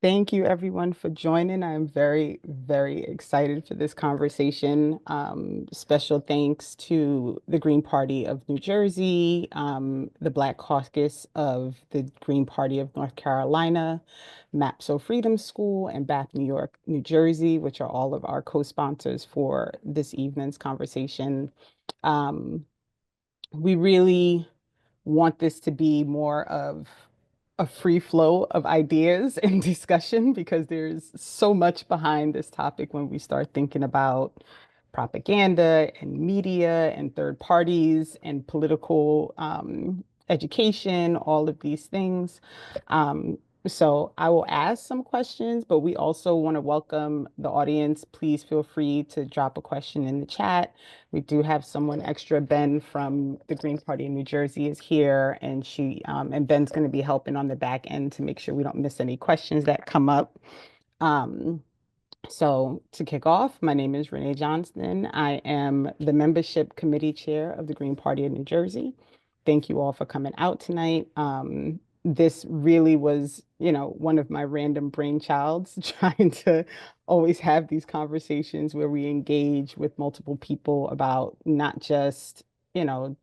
Thank you, everyone, for joining. I'm very, very excited for this conversation. Special thanks to the Green Party of New Jersey, the Black Caucus of the Green Party of North Carolina, MAPSO Freedom School, and Bath, New York, New Jersey, which are all of our co-sponsors for this evening's conversation. Um, we really want this to be more of a free flow of ideas and discussion because there's so much behind this topic when we start thinking about propaganda and media and third parties and political education, all of these things. So I will ask some questions, but we also want to welcome the audience. Please feel free to drop a question in the chat. We do have someone extra. Ben from the Green Party in New Jersey is here, and and Ben's going to be helping on the back end to make sure we don't miss any questions that come up. Um, so to kick off, my name is Renee Johnston. I am the membership committee chair of the Green Party of New Jersey. Thank you all for coming out tonight. This really was, one of my random brainchilds, trying to always have these conversations where we engage with multiple people about not just, you know,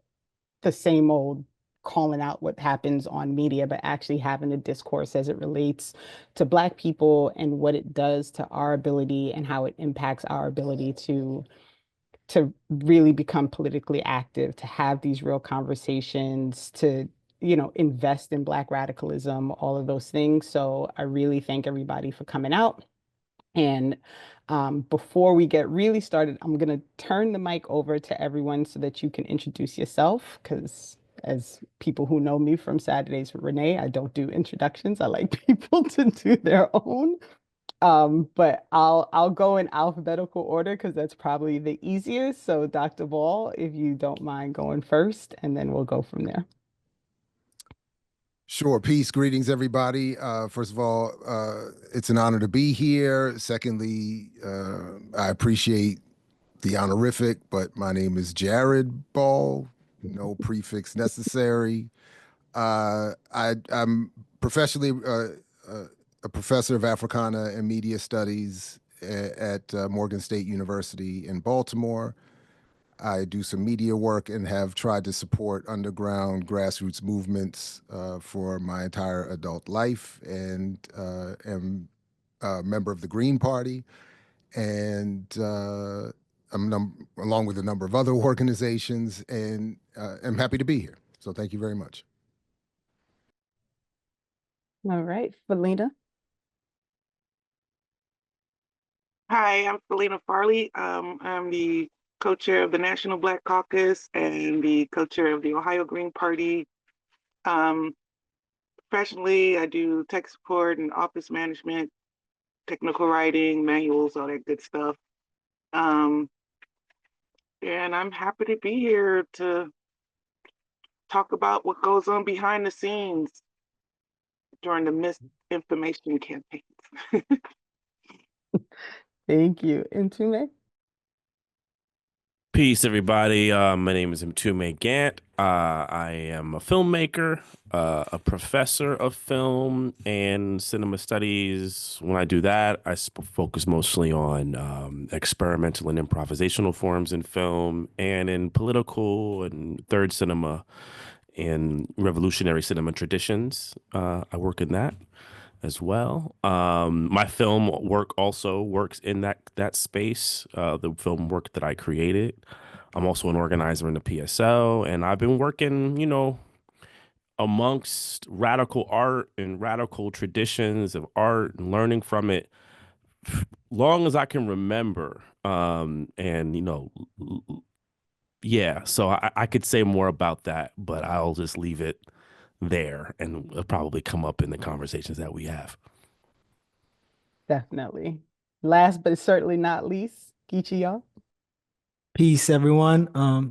the same old calling out what happens on media, but actually having a discourse as it relates to Black people and what it does to our ability and how it impacts our ability to really become politically active, to have these real conversations, to invest in Black radicalism, all of those things. So I really thank everybody for coming out. And before we get really started, I'm going to turn the mic over to everyone so that you can introduce yourself. Because as people who know me from Saturdays with Renee, I don't do introductions. I like people to do their own. But I'll go in alphabetical order because that's probably the easiest. So Dr. Ball, if you don't mind going first, and then we'll go from there. Sure. Peace. Greetings, everybody. First of all, it's an honor to be here. Secondly, I appreciate the honorific, but my name is Jared Ball. No prefix necessary. I'm professionally a professor of Africana and Media Studies at Morgan State University in Baltimore. I do some media work and have tried to support underground grassroots movements for my entire adult life, and am a member of the Green Party, and along with a number of other organizations, and am happy to be here. So thank you very much. All right, Philena. Hi, I'm Philena Farley. I'm the co-chair of the National Black Caucus and the co-chair of the Ohio Green Party. Um, Professionally, I do tech support and office management, technical writing, manuals, all that good stuff. Um, and I'm happy to be here to talk about what goes on behind the scenes during the misinformation campaigns. Thank you. Ntume. Peace, everybody. My name is Mtume Gant. I am a filmmaker, a professor of film and cinema studies. When I do that, I focus mostly on experimental and improvisational forms in film and in political and third cinema and revolutionary cinema traditions. I work in that as well. My film work also works in that space, the film work that I created. I'm also an organizer in the PSO, and I've been working, amongst radical art and radical traditions of art and learning from it long as I can remember. Yeah, so I could say more about that, but I'll just leave it there, and it'll probably come up in the conversations that we have. Definitely. Last but certainly not least, Geechee, y'all. Peace, everyone.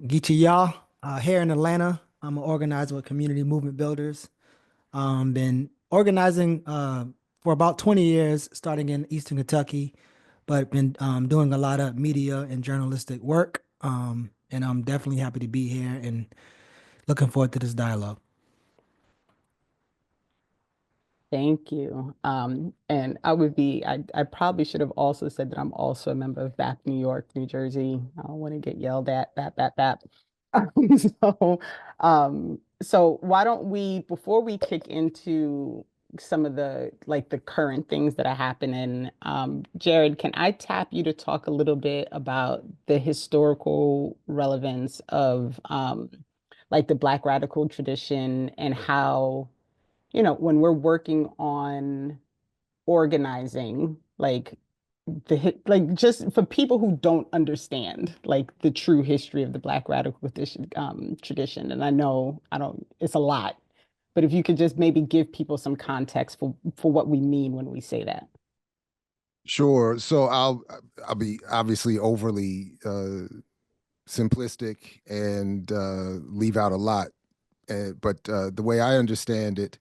Geechee y'all. Here in Atlanta, I'm an organizer with Community Movement Builders. Been organizing for about 20 years, starting in Eastern Kentucky, but been doing a lot of media and journalistic work. And I'm definitely happy to be here and looking forward to this dialogue. Thank you. And I probably should have also said that I'm also a member of BAP New York, New Jersey. I don't want to get yelled at, BAP. So why don't we, before we kick into some of the like the current things that are happening, Jared, can I tap you to talk a little bit about the historical relevance of like the Black radical tradition and how when we're working on organizing, like like just for people who don't understand like the true history of the Black radical tradition. And I don't, it's a lot, but if you could just maybe give people some context for what we mean when we say that. Sure. So I'll be obviously overly simplistic and leave out a lot. But the way I understand it,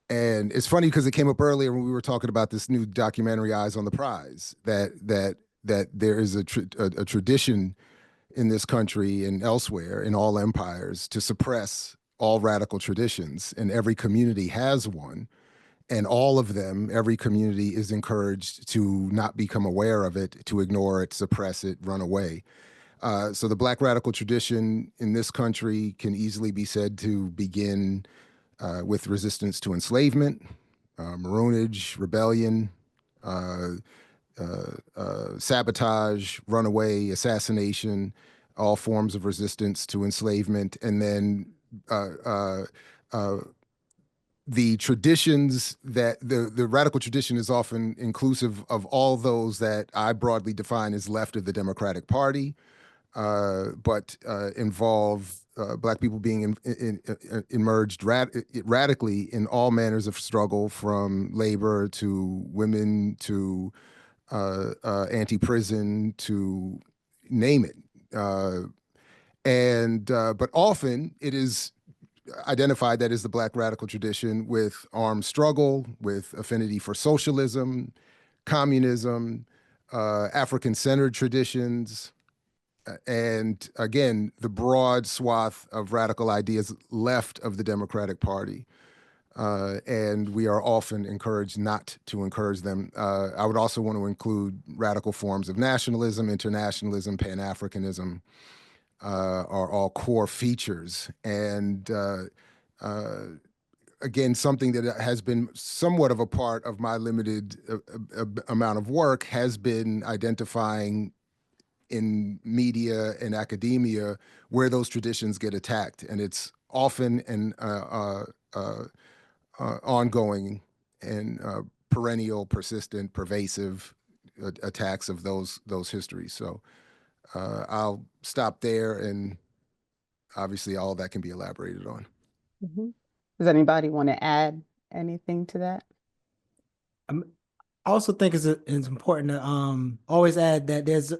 and it's funny because it came up earlier when we were talking about this new documentary, Eyes on the Prize, that there is a tradition in this country and elsewhere in all empires to suppress all radical traditions, and every community has one. And all of them, every community is encouraged to not become aware of it, to ignore it, suppress it, run away. So the Black radical tradition in this country can easily be said to begin with resistance to enslavement, maroonage, rebellion, uh, sabotage, runaway, assassination, all forms of resistance to enslavement, and then uh, uh, uh, the traditions that the radical tradition is often inclusive of all those that I broadly define as left of the Democratic Party, but involve Black people being emerged radically in all manners of struggle, from labor to women to anti-prison to name it. But often it is identified that as the Black radical tradition with armed struggle, with affinity for socialism, communism, African-centered traditions, and again, the broad swath of radical ideas left of the Democratic Party. And we are often encouraged not to encourage them. I would also want to include radical forms of nationalism, internationalism, Pan-Africanism, are all core features. And again, something that has been somewhat of a part of my limited amount of work has been identifying in media and academia where those traditions get attacked. And it's often an ongoing and perennial, persistent, pervasive attacks of those histories. So I'll stop there, and obviously all that can be elaborated on. Mhm. Does anybody want to add anything to that? I also think it's important to always add that there's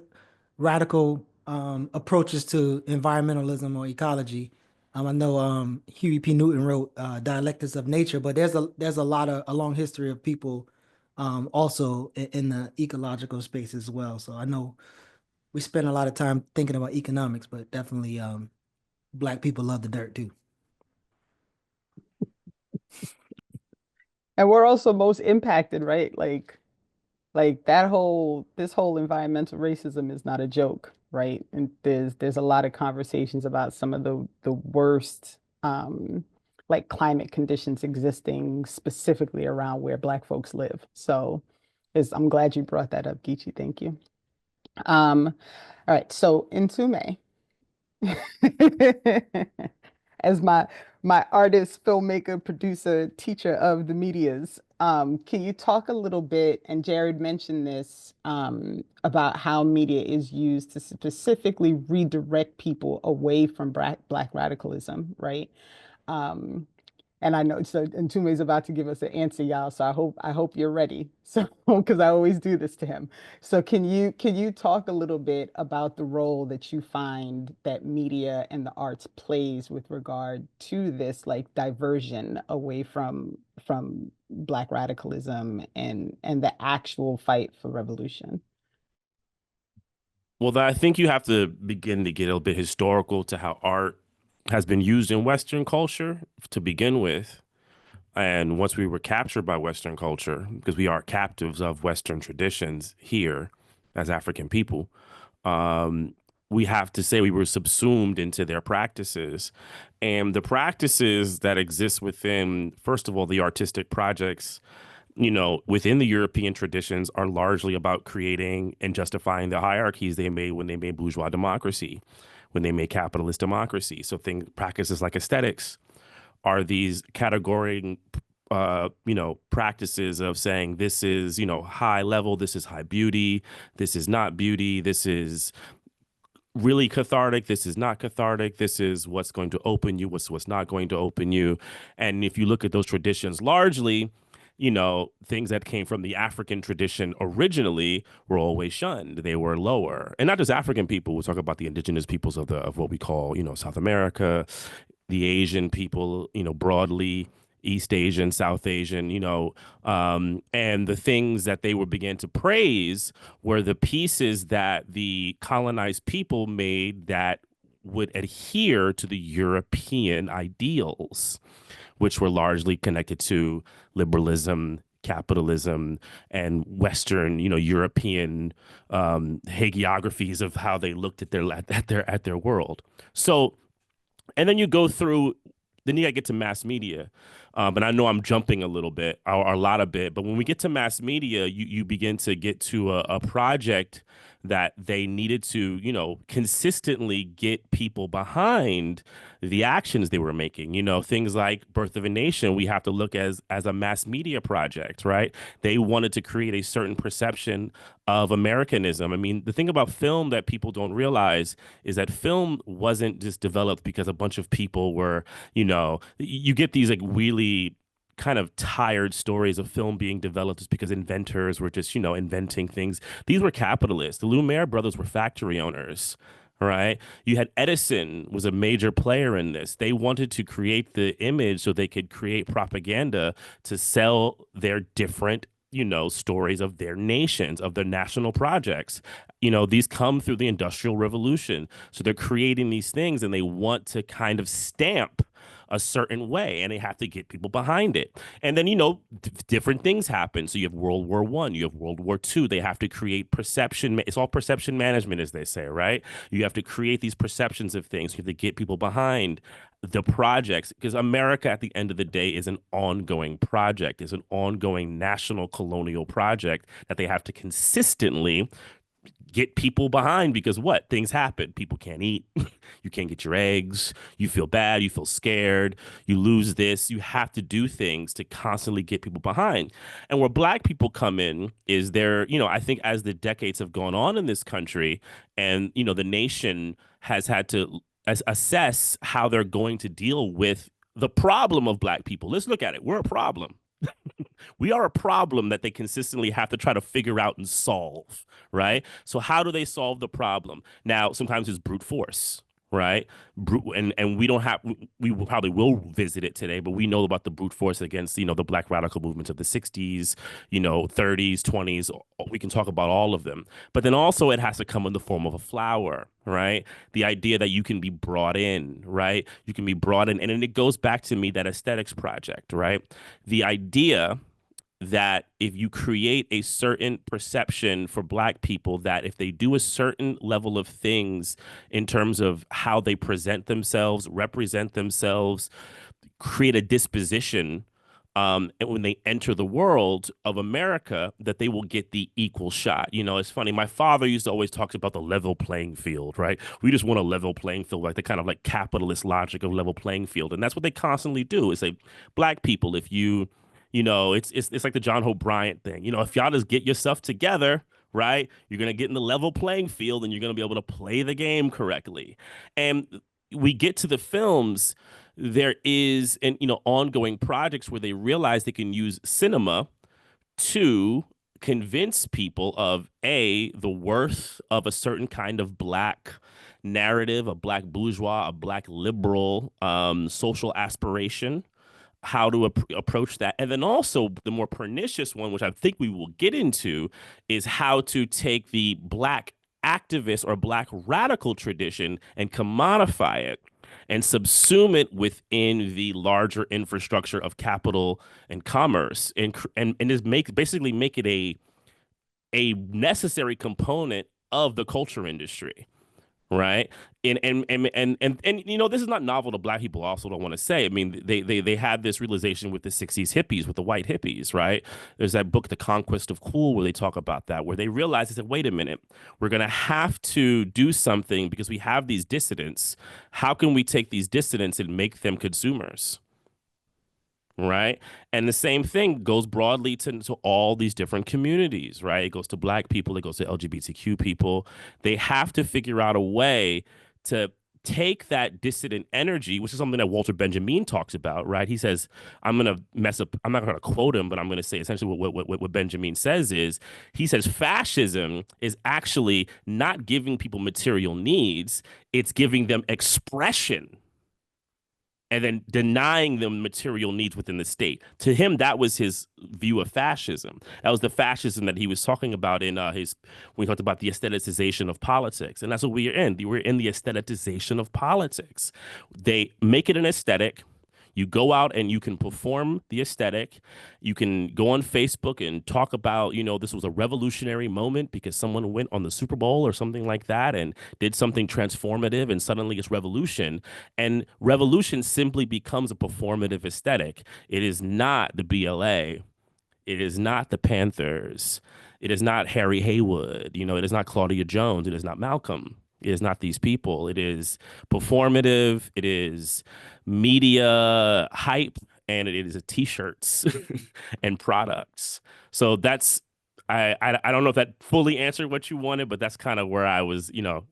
radical approaches to environmentalism or ecology. I know Huey P. Newton wrote Dialectics of Nature, but there's a long history of people also in the ecological space as well. So I know we spend a lot of time thinking about economics, but definitely Black people love the dirt too. And we're also most impacted, right? Like this whole environmental racism is not a joke, right? And there's a lot of conversations about some of the worst like climate conditions existing specifically around where Black folks live. So I'm glad you brought that up, Geechee. Thank you. All right, so Ntume, as my artist, filmmaker, producer, teacher of the medias. Can you talk a little bit, and Jared mentioned this, about how media is used to specifically redirect people away from Black radicalism, right? Um, and I know so Ntume is about to give us an answer, y'all. So I hope you're ready. So because I always do this to him. So can you talk a little bit about the role that you find that media and the arts plays with regard to this like diversion away from Black radicalism and the actual fight for revolution? Well, I think you have to begin to get a little bit historical to how art has been used in Western culture to begin with. And once we were captured by Western culture, because we are captives of Western traditions here as African people, um, we have to say we were subsumed into their practices. And the practices that exist within, first of all, the artistic projects, within the European traditions are largely about creating and justifying the hierarchies they made when they made bourgeois democracy, when they made capitalist democracy. So practices like aesthetics are these categorizing practices of saying this is, high level, this is high beauty, this is not beauty, this is really cathartic, this is not cathartic, this is what's going to open you, what's not going to open you. And if you look at those traditions largely, things that came from the African tradition originally were always shunned. They were lower. And not just African people, we'll talk about the indigenous peoples of what we call, South America, the Asian people, broadly, East Asian, South Asian, and the things that they would begin to praise were the pieces that the colonized people made that would adhere to the European ideals, which were largely connected to liberalism, capitalism, and Western, European hagiographies of how they looked at their world. So, and then you go through. Then you got to get to mass media. And I know I'm jumping a little bit or a lot of bit, but when we get to mass media, you begin to get to a project that they needed to, consistently get people behind the actions they were making. Things like Birth of a Nation, we have to look as a mass media project, right? They wanted to create a certain perception of Americanism. I mean, the thing about film that people don't realize is that film wasn't just developed because a bunch of people were, you get these like really kind of tired stories of film being developed just because inventors were just, inventing things. These were capitalists. The Lumiere brothers were factory owners, right? You had Edison was a major player in this. They wanted to create the image so they could create propaganda to sell their different stories of their nations, of their national projects. These come through the Industrial Revolution. So they're creating these things and they want to kind of stamp a certain way and they have to get people behind it. And then, different things happen. So you have World War I, you have World War II. They have to create perception. It's all perception management, as they say, right? You have to create these perceptions of things. You have to get people behind the projects because America at the end of the day is an ongoing project, is an ongoing national colonial project that they have to consistently get people behind because what? Things happen. People can't eat. You can't get your eggs. You feel bad. You feel scared. You lose this. You have to do things to constantly get people behind. And where Black people come in is there, I think as the decades have gone on in this country and, the nation has had to assess how they're going to deal with the problem of Black people. Let's look at it. We're a problem. We are a problem that they consistently have to try to figure out and solve, right? So how do they solve the problem? Now, sometimes it's brute force, right? And we don't have, we probably will visit it today, but we know about the brute force against, the Black radical movements of the 60s, 30s, 20s. We can talk about all of them. But then also it has to come in the form of a flower, right? The idea that you can be brought in, right? You can be brought in. And then it goes back to me, that aesthetics project, right? The idea that if you create a certain perception for Black people, that if they do a certain level of things in terms of how they present themselves, represent themselves, create a disposition, and when they enter the world of America, that they will get the equal shot. It's funny. My father used to always talk about the level playing field, right? We just want a level playing field, like the kind of like capitalist logic of level playing field. And that's what they constantly do is say, Black people, if you it's like the John Hope Bryant thing. If y'all just get yourself together, right, you're going to get in the level playing field and you're going to be able to play the game correctly. And we get to the films, there is ongoing projects where they realize they can use cinema to convince people of the worth of a certain kind of Black narrative, a Black bourgeois, a Black liberal social aspiration, how to approach that. And then also the more pernicious one, which I think we will get into, is how to take the Black activist or Black radical tradition and commodify it and subsume it within the larger infrastructure of capital and commerce, and is basically make it a necessary component of the culture industry, right? And you know, this is not novel to black people. Also, don't want to say. I mean, they had this realization with the '60s hippies, with the white hippies, right? There's that book, The Conquest of Cool, where they talk about that, where they realized, they said, wait a minute, we're gonna have to do something because we have these dissidents. How can we take these dissidents and make them consumers? Right. And the same thing goes broadly to all these different communities, right? It goes to black people, it goes to LGBTQ people. They have to figure out a way to take that dissident energy, which is something that Walter Benjamin talks about, right? He says, I'm going to mess up, I'm not going to quote him, but I'm going to say essentially what Benjamin says is, he says, fascism is actually not giving people material needs, it's giving them expression and then denying them material needs within the state. To him, that was his view of fascism. That was the fascism that he was talking about in his, when he talked about the aestheticization of politics. And that's what we are in. We're in the aestheticization of politics. They make it an aesthetic. You go out and you can perform the aesthetic. You can go on Facebook and talk about, you know, this was a revolutionary moment because someone went on the Super Bowl or something like that and did something transformative, and suddenly it's revolution. And revolution simply becomes a performative aesthetic. It is not the BLA. It is not the Panthers. It is not Harry Haywood. You know, it is not Claudia Jones. It is not Malcolm. It is not these people. It is performative. It is media hype, and it is a t-shirts and products. So that's I don't know if that fully answered what you wanted, but that's kind of where I was, you know,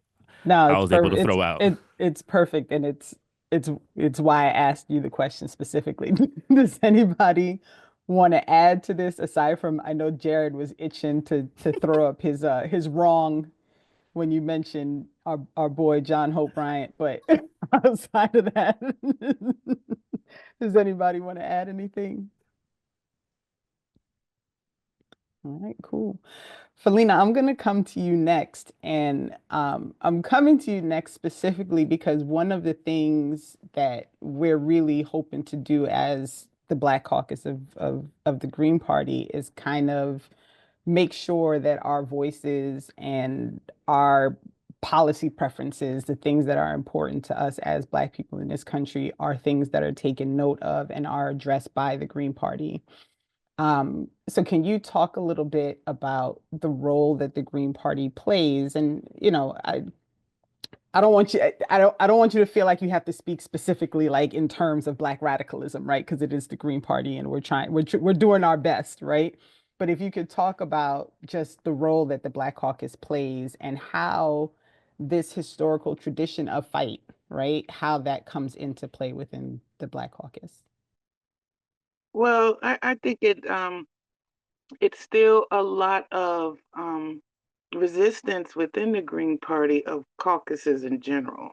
No, I it's was able perfect. to throw out. It's perfect, and it's why I asked you the question specifically. Does anybody want to add to this aside from, I know Jared was itching to throw up his wrong when you mentioned our boy John Hope Bryant, but outside of that, does anybody want to add anything? All right, cool. Felina, I'm going to come to you next. And I'm coming to you next specifically because one of the things that we're really hoping to do as the Black Caucus of the Green Party is kind of make sure that our voices and our policy preferences, the things that are important to us as Black people in this country, are things that are taken note of and are addressed by the Green Party. So can you talk a little bit about the role that the Green Party plays? And, you know, I don't want you I don't want you to feel like you have to speak specifically like in terms of Black radicalism, right? Because it is the Green Party and we're doing our best, right? But if you could talk about just the role that the Black Caucus plays and how this historical tradition of fight, right? How that comes into play within the Black Caucus. Well, I think it's still a lot of resistance within the Green Party of caucuses in general,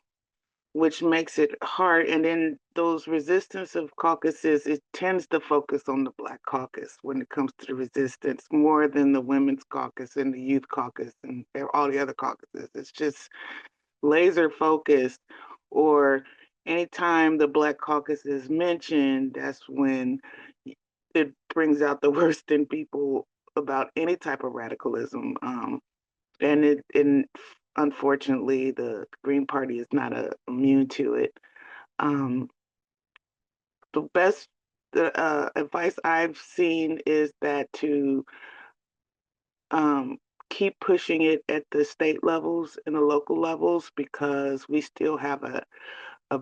which makes it hard. And then those resistance of caucuses, it tends to focus on the Black caucus when it comes to the resistance more than the Women's Caucus and the Youth Caucus and all the other caucuses. It's just laser focused, or anytime the Black caucus is mentioned, that's when it brings out the worst in people about any type of radicalism. And unfortunately, the Green Party is not immune to it. Um, the best advice I've seen is that to keep pushing it at the state levels and the local levels, because we still have a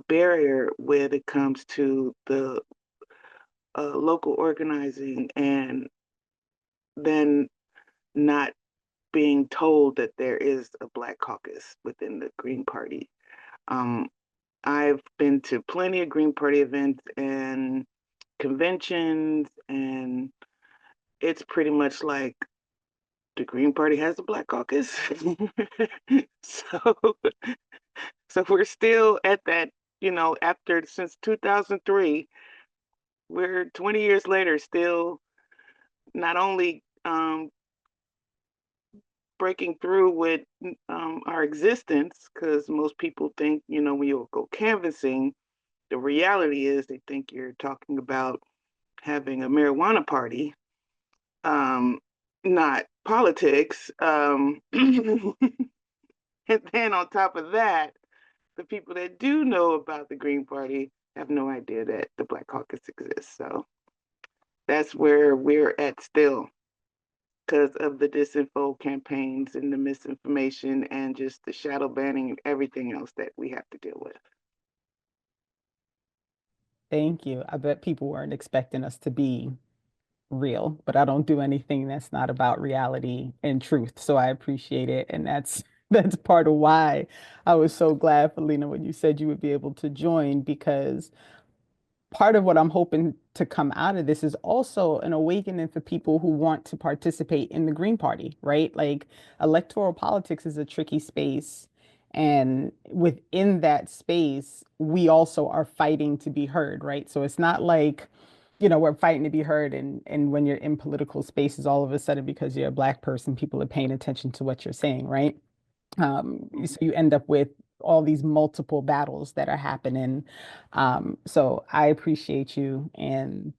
barrier when it comes to the local organizing, and then not being told that there is a Black caucus within the Green Party. Um, I've been to plenty of Green Party events and conventions, and it's pretty much like the Green Party has a Black caucus. so, so we're still at that, since 2003, we're 20 years later, still not only breaking through with our existence, because most people think, when you go canvassing, the reality is they think you're talking about having a marijuana party, not politics. And then on top of that, the people that do know about the Green Party have no idea that the Black Caucus exists. So that's where we're at still, because of the disinfo campaigns and the misinformation and just the shadow banning and everything else that we have to deal with. Thank you. I bet people weren't expecting us to be real, but I don't do anything that's not about reality and truth. So I appreciate it. And that's part of why I was so glad, Philena, when you said you would be able to join, because part of what I'm hoping to come out of this is also an awakening for people who want to participate in the Green Party, right? Like electoral politics is a tricky space. And within that space, we also are fighting to be heard, right? So it's not like, we're fighting to be heard. And when you're in political spaces, all of a sudden, because you're a Black person, people are paying attention to what you're saying, right? So you end up with all these multiple battles that are happening. So I appreciate you, and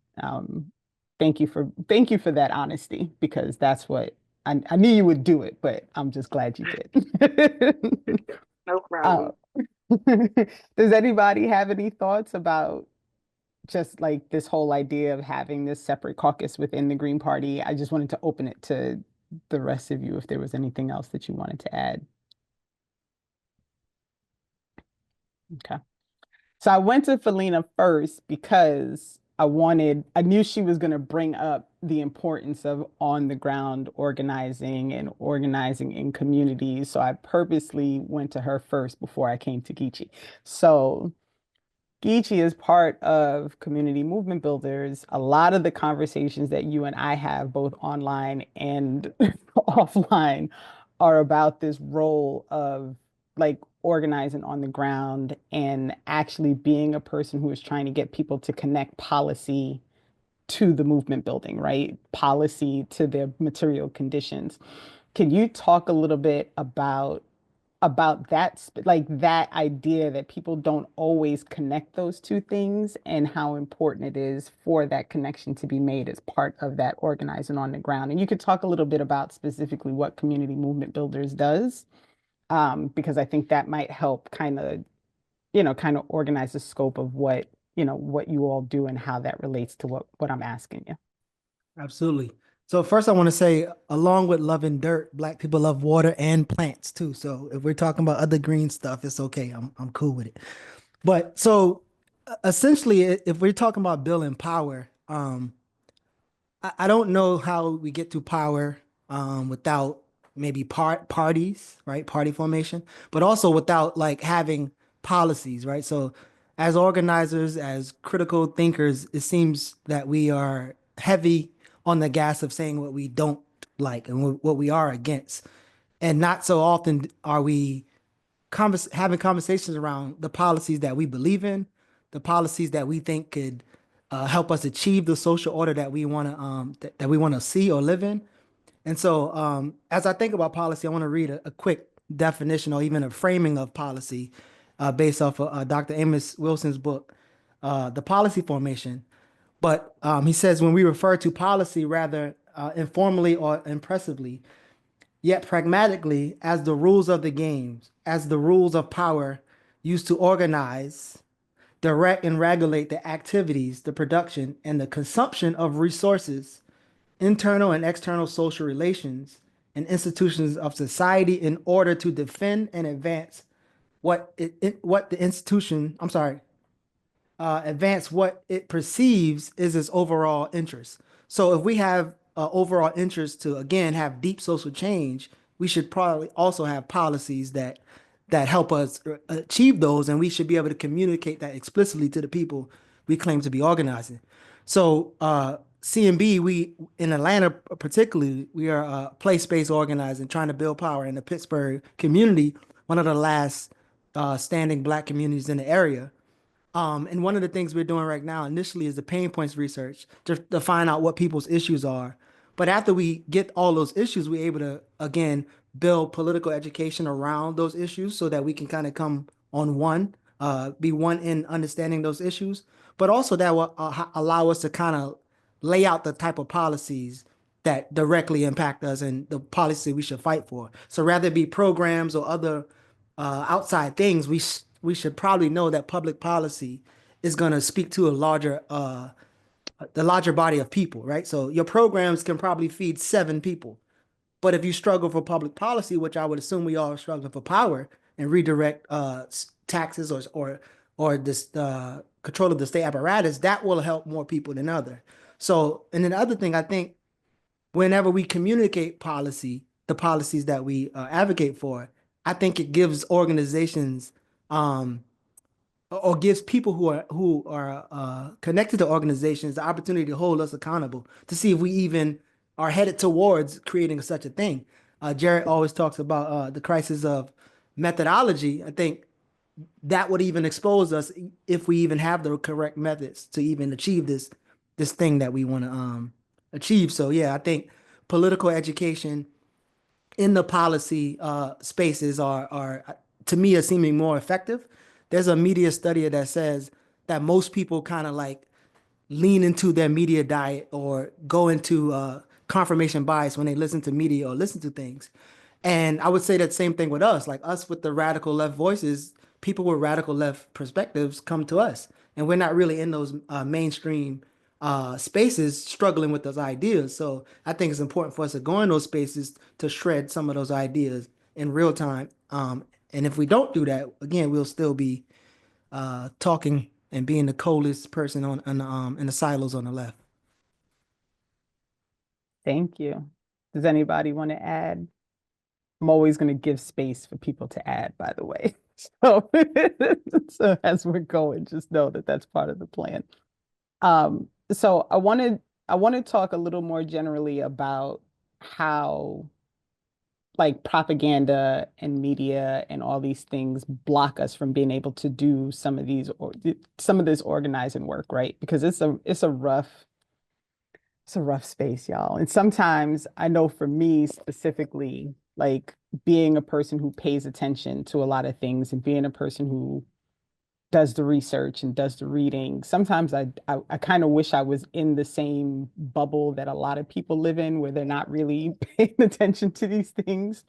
thank you for that honesty, because that's what I knew you would do it, but I'm just glad you did. No problem. Does anybody have any thoughts about just like this whole idea of having this separate caucus within the Green Party? I just wanted to open it to the rest of you if there was anything else that you wanted to add. Okay. So I went to Philena first because I knew she was going to bring up the importance of on the ground organizing and organizing in communities. So I purposely went to her first before I came to Geechee. So Geechee is part of Community Movement Builders. A lot of the conversations that you and I have, both online and offline, are about this role of like organizing on the ground and actually being a person who is trying to get people to connect policy to the movement building, right? Policy to their material conditions. Can you talk a little bit about that, like that idea that people don't always connect those two things, and how important it is for that connection to be made as part of that organizing on the ground? And you could talk a little bit about specifically what Community Movement Builders does, because I think that might help kind of organize the scope of what you all do and how that relates to what I'm asking you. Absolutely. So first I want to say, along with loving dirt, Black people love water and plants too. So if we're talking about other green stuff, it's okay. I'm cool with it. But so essentially, if we're talking about building power, I don't know how we get to power without maybe parties, right? Party formation, but also without like having policies, right? So as organizers, as critical thinkers, it seems that we are heavy on the gas of saying what we don't like and what we are against. And not so often are we having conversations around the policies that we believe in, the policies that we think could help us achieve the social order that we want to that we want to see or live in. And so, as I think about policy, I want to read a quick definition or even a framing of policy based off of Dr. Amos Wilson's book, The Policy Formation. But he says when we refer to policy rather informally or impressively, yet pragmatically, as the rules of the games, as the rules of power used to organize, direct, and regulate the activities, the production, and the consumption of resources, internal and external social relations, and institutions of society in order to defend and advance what the institution, I'm sorry, advance what it perceives is its overall interest. So if we have overall interest to again have deep social change, we should probably also have policies that help us achieve those, and we should be able to communicate that explicitly to the people we claim to be organizing. So CMB, we in Atlanta particularly, we are place-based organizing, trying to build power in the Pittsburgh community, one of the last standing Black communities in the area. And one of the things we're doing right now initially is the pain points research to find out what people's issues are. But after we get all those issues, we're able to, again, build political education around those issues so that we can kind of come on one, be one in understanding those issues, but also that will allow us to kind of lay out the type of policies that directly impact us and the policy we should fight for. So rather it be programs or other outside things, we should probably know that public policy is going to speak to a larger the larger body of people, right? So your programs can probably feed 7 people. But if you struggle for public policy, which I would assume we all are struggling for power and redirect taxes or this control of the state apparatus, that will help more people than other. So, and then the other thing, I think whenever we communicate policy, the policies that we advocate for, I think it gives organizations or gives people who are connected to organizations the opportunity to hold us accountable to see if we even are headed towards creating such a thing. Jared always talks about the crisis of methodology. I think that would even expose us if we even have the correct methods to even achieve this thing that we want to achieve. So yeah, I think political education in the policy spaces are to me are seeming more effective. There's a media study that says that most people kind of like lean into their media diet or go into confirmation bias when they listen to media or listen to things. And I would say that same thing with us, like us with the radical left voices, people with radical left perspectives come to us. And we're not really in those mainstream spaces struggling with those ideas. So I think it's important for us to go in those spaces to shred some of those ideas in real time. And if we don't do that, again, we'll still be talking and being the coldest person in the silos on the left. Thank you. Does anybody want to add? I'm always going to give space for people to add, by the way. So, so as we're going, just know that that's part of the plan. So I want to talk a little more generally about how like propaganda and media and all these things block us from being able to do some of this organizing work, right? Because it's a rough space, y'all. And sometimes I know for me specifically, like being a person who pays attention to a lot of things and being a person who does the research and does the reading, sometimes I kind of wish I was in the same bubble that a lot of people live in, where they're not really paying attention to these things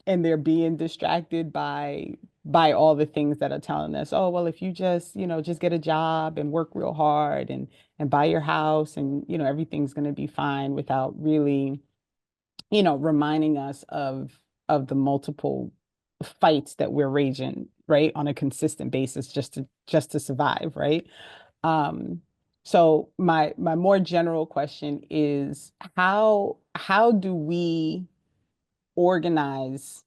and they're being distracted by all the things that are telling us, oh, well, if you just, just get a job and work real hard and buy your house and, everything's going to be fine, without really, reminding us of the multiple fights that we're raging, right, on a consistent basis just to survive, right? So my more general question is how do we organize?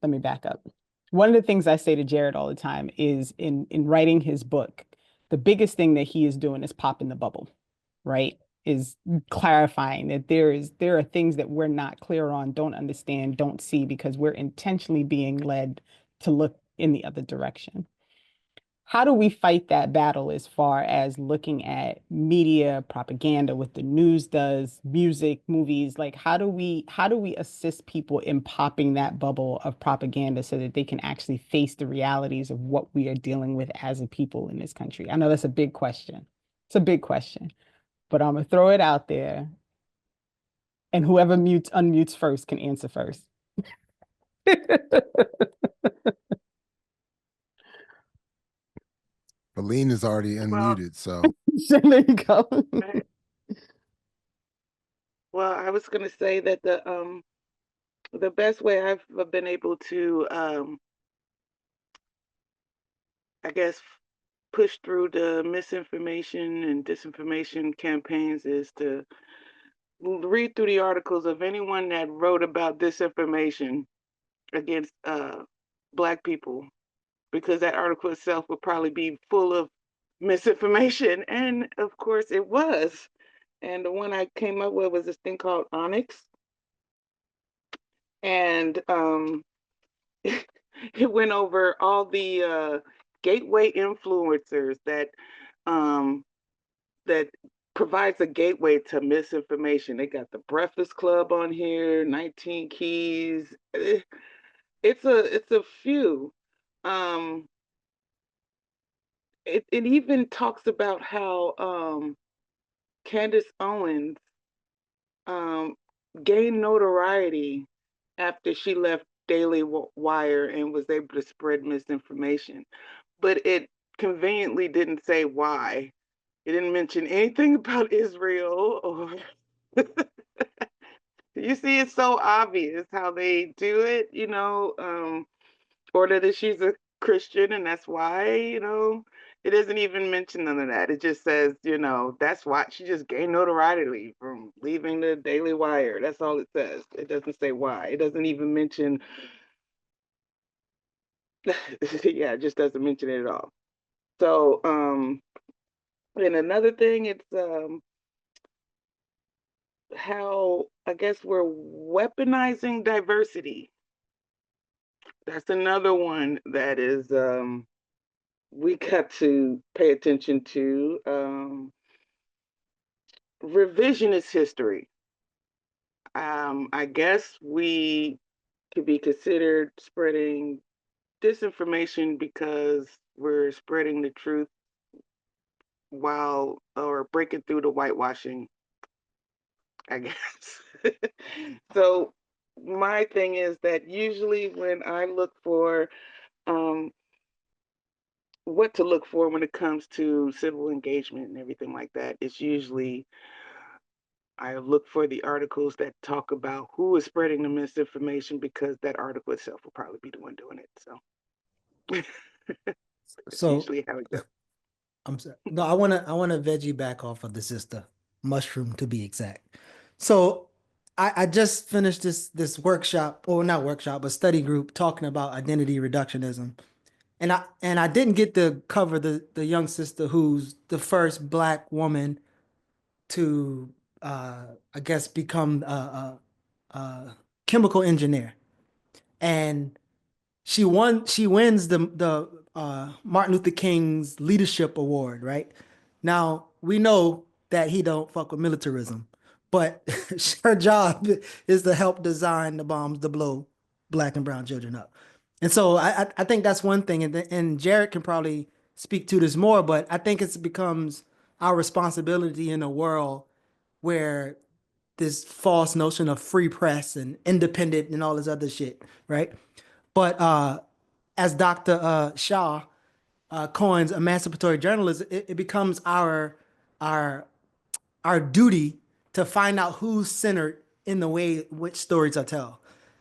Let me back up. One of the things I say to Jared all the time is in writing his book, the biggest thing that he is doing is popping the bubble, right? Is clarifying that there are things that we're not clear on, don't understand, don't see, because we're intentionally being led to look in the other direction. How do we fight that battle as far as looking at media, propaganda, what the news does, music, movies? Like, how do we assist people in popping that bubble of propaganda so that they can actually face the realities of what we are dealing with as a people in this country? I know that's a big question. It's a big question, but I'm gonna throw it out there, and whoever unmutes first can answer first. Philena is already unmuted, so There you go. Well, I was going to say that the best way I've been able to, I guess, push through the misinformation and disinformation campaigns is to read through the articles of anyone that wrote about disinformation against Black people, because that article itself would probably be full of misinformation. And of course it was. And the one I came up with was this thing called Onyx. And it went over all the gateway influencers that provides a gateway to misinformation. They got the Breakfast Club on here, 19 Keys. It's a few. Um, it even talks about how Candace Owens um, gained notoriety after she left Daily Wire and was able to spread misinformation. But it conveniently didn't say why. It didn't mention anything about Israel or you see it's so obvious how they do it, or that she's a Christian and that's why, it doesn't even mention none of that. It just says, that's why she just gained notoriety from leaving the Daily Wire. That's all it says. It doesn't say why. It doesn't even mention, yeah, it just doesn't mention it at all. So, and another thing, it's how I guess we're weaponizing diversity. That's another one that is we got to pay attention to. Revisionist history. I guess we could be considered spreading disinformation because we're spreading the truth or breaking through the whitewashing, I guess. So my thing is that usually when I look for what to look for when it comes to civil engagement and everything like that, it's usually I look for the articles that talk about who is spreading the misinformation because that article itself will probably be the one doing it. So it's So usually how it goes. I'm sorry. No, I wanna veggie back off of the sister mushroom to be exact. So I just finished this workshop, or not workshop, but study group talking about identity reductionism. And I didn't get to cover the young sister who's the first Black woman to I guess become a chemical engineer. And she wins the Martin Luther King's leadership award, right? Now we know that he don't fuck with militarism, but her job is to help design the bombs to blow Black and brown children up. And so I think that's one thing, and Jared can probably speak to this more, but I think it becomes our responsibility in a world where this false notion of free press and independent and all this other shit, right? But as Dr. Shaw coins emancipatory journalism, it becomes our our duty to find out who's centered in the way which stories are told.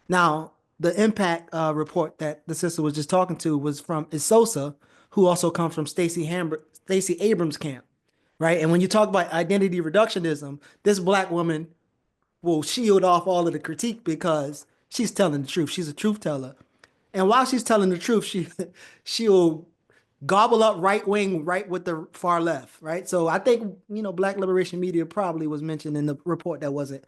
Now, the impact report that the sister was just talking to was from Isosa, who also comes from Stacey Abrams' camp, right? And when you talk about identity reductionism, this Black woman will shield off all of the critique because she's telling the truth. She's a truth teller. And while she's telling the truth, she'll gobble up right wing right with the far left, right? So I think Black Liberation Media probably was mentioned in the report that wasn't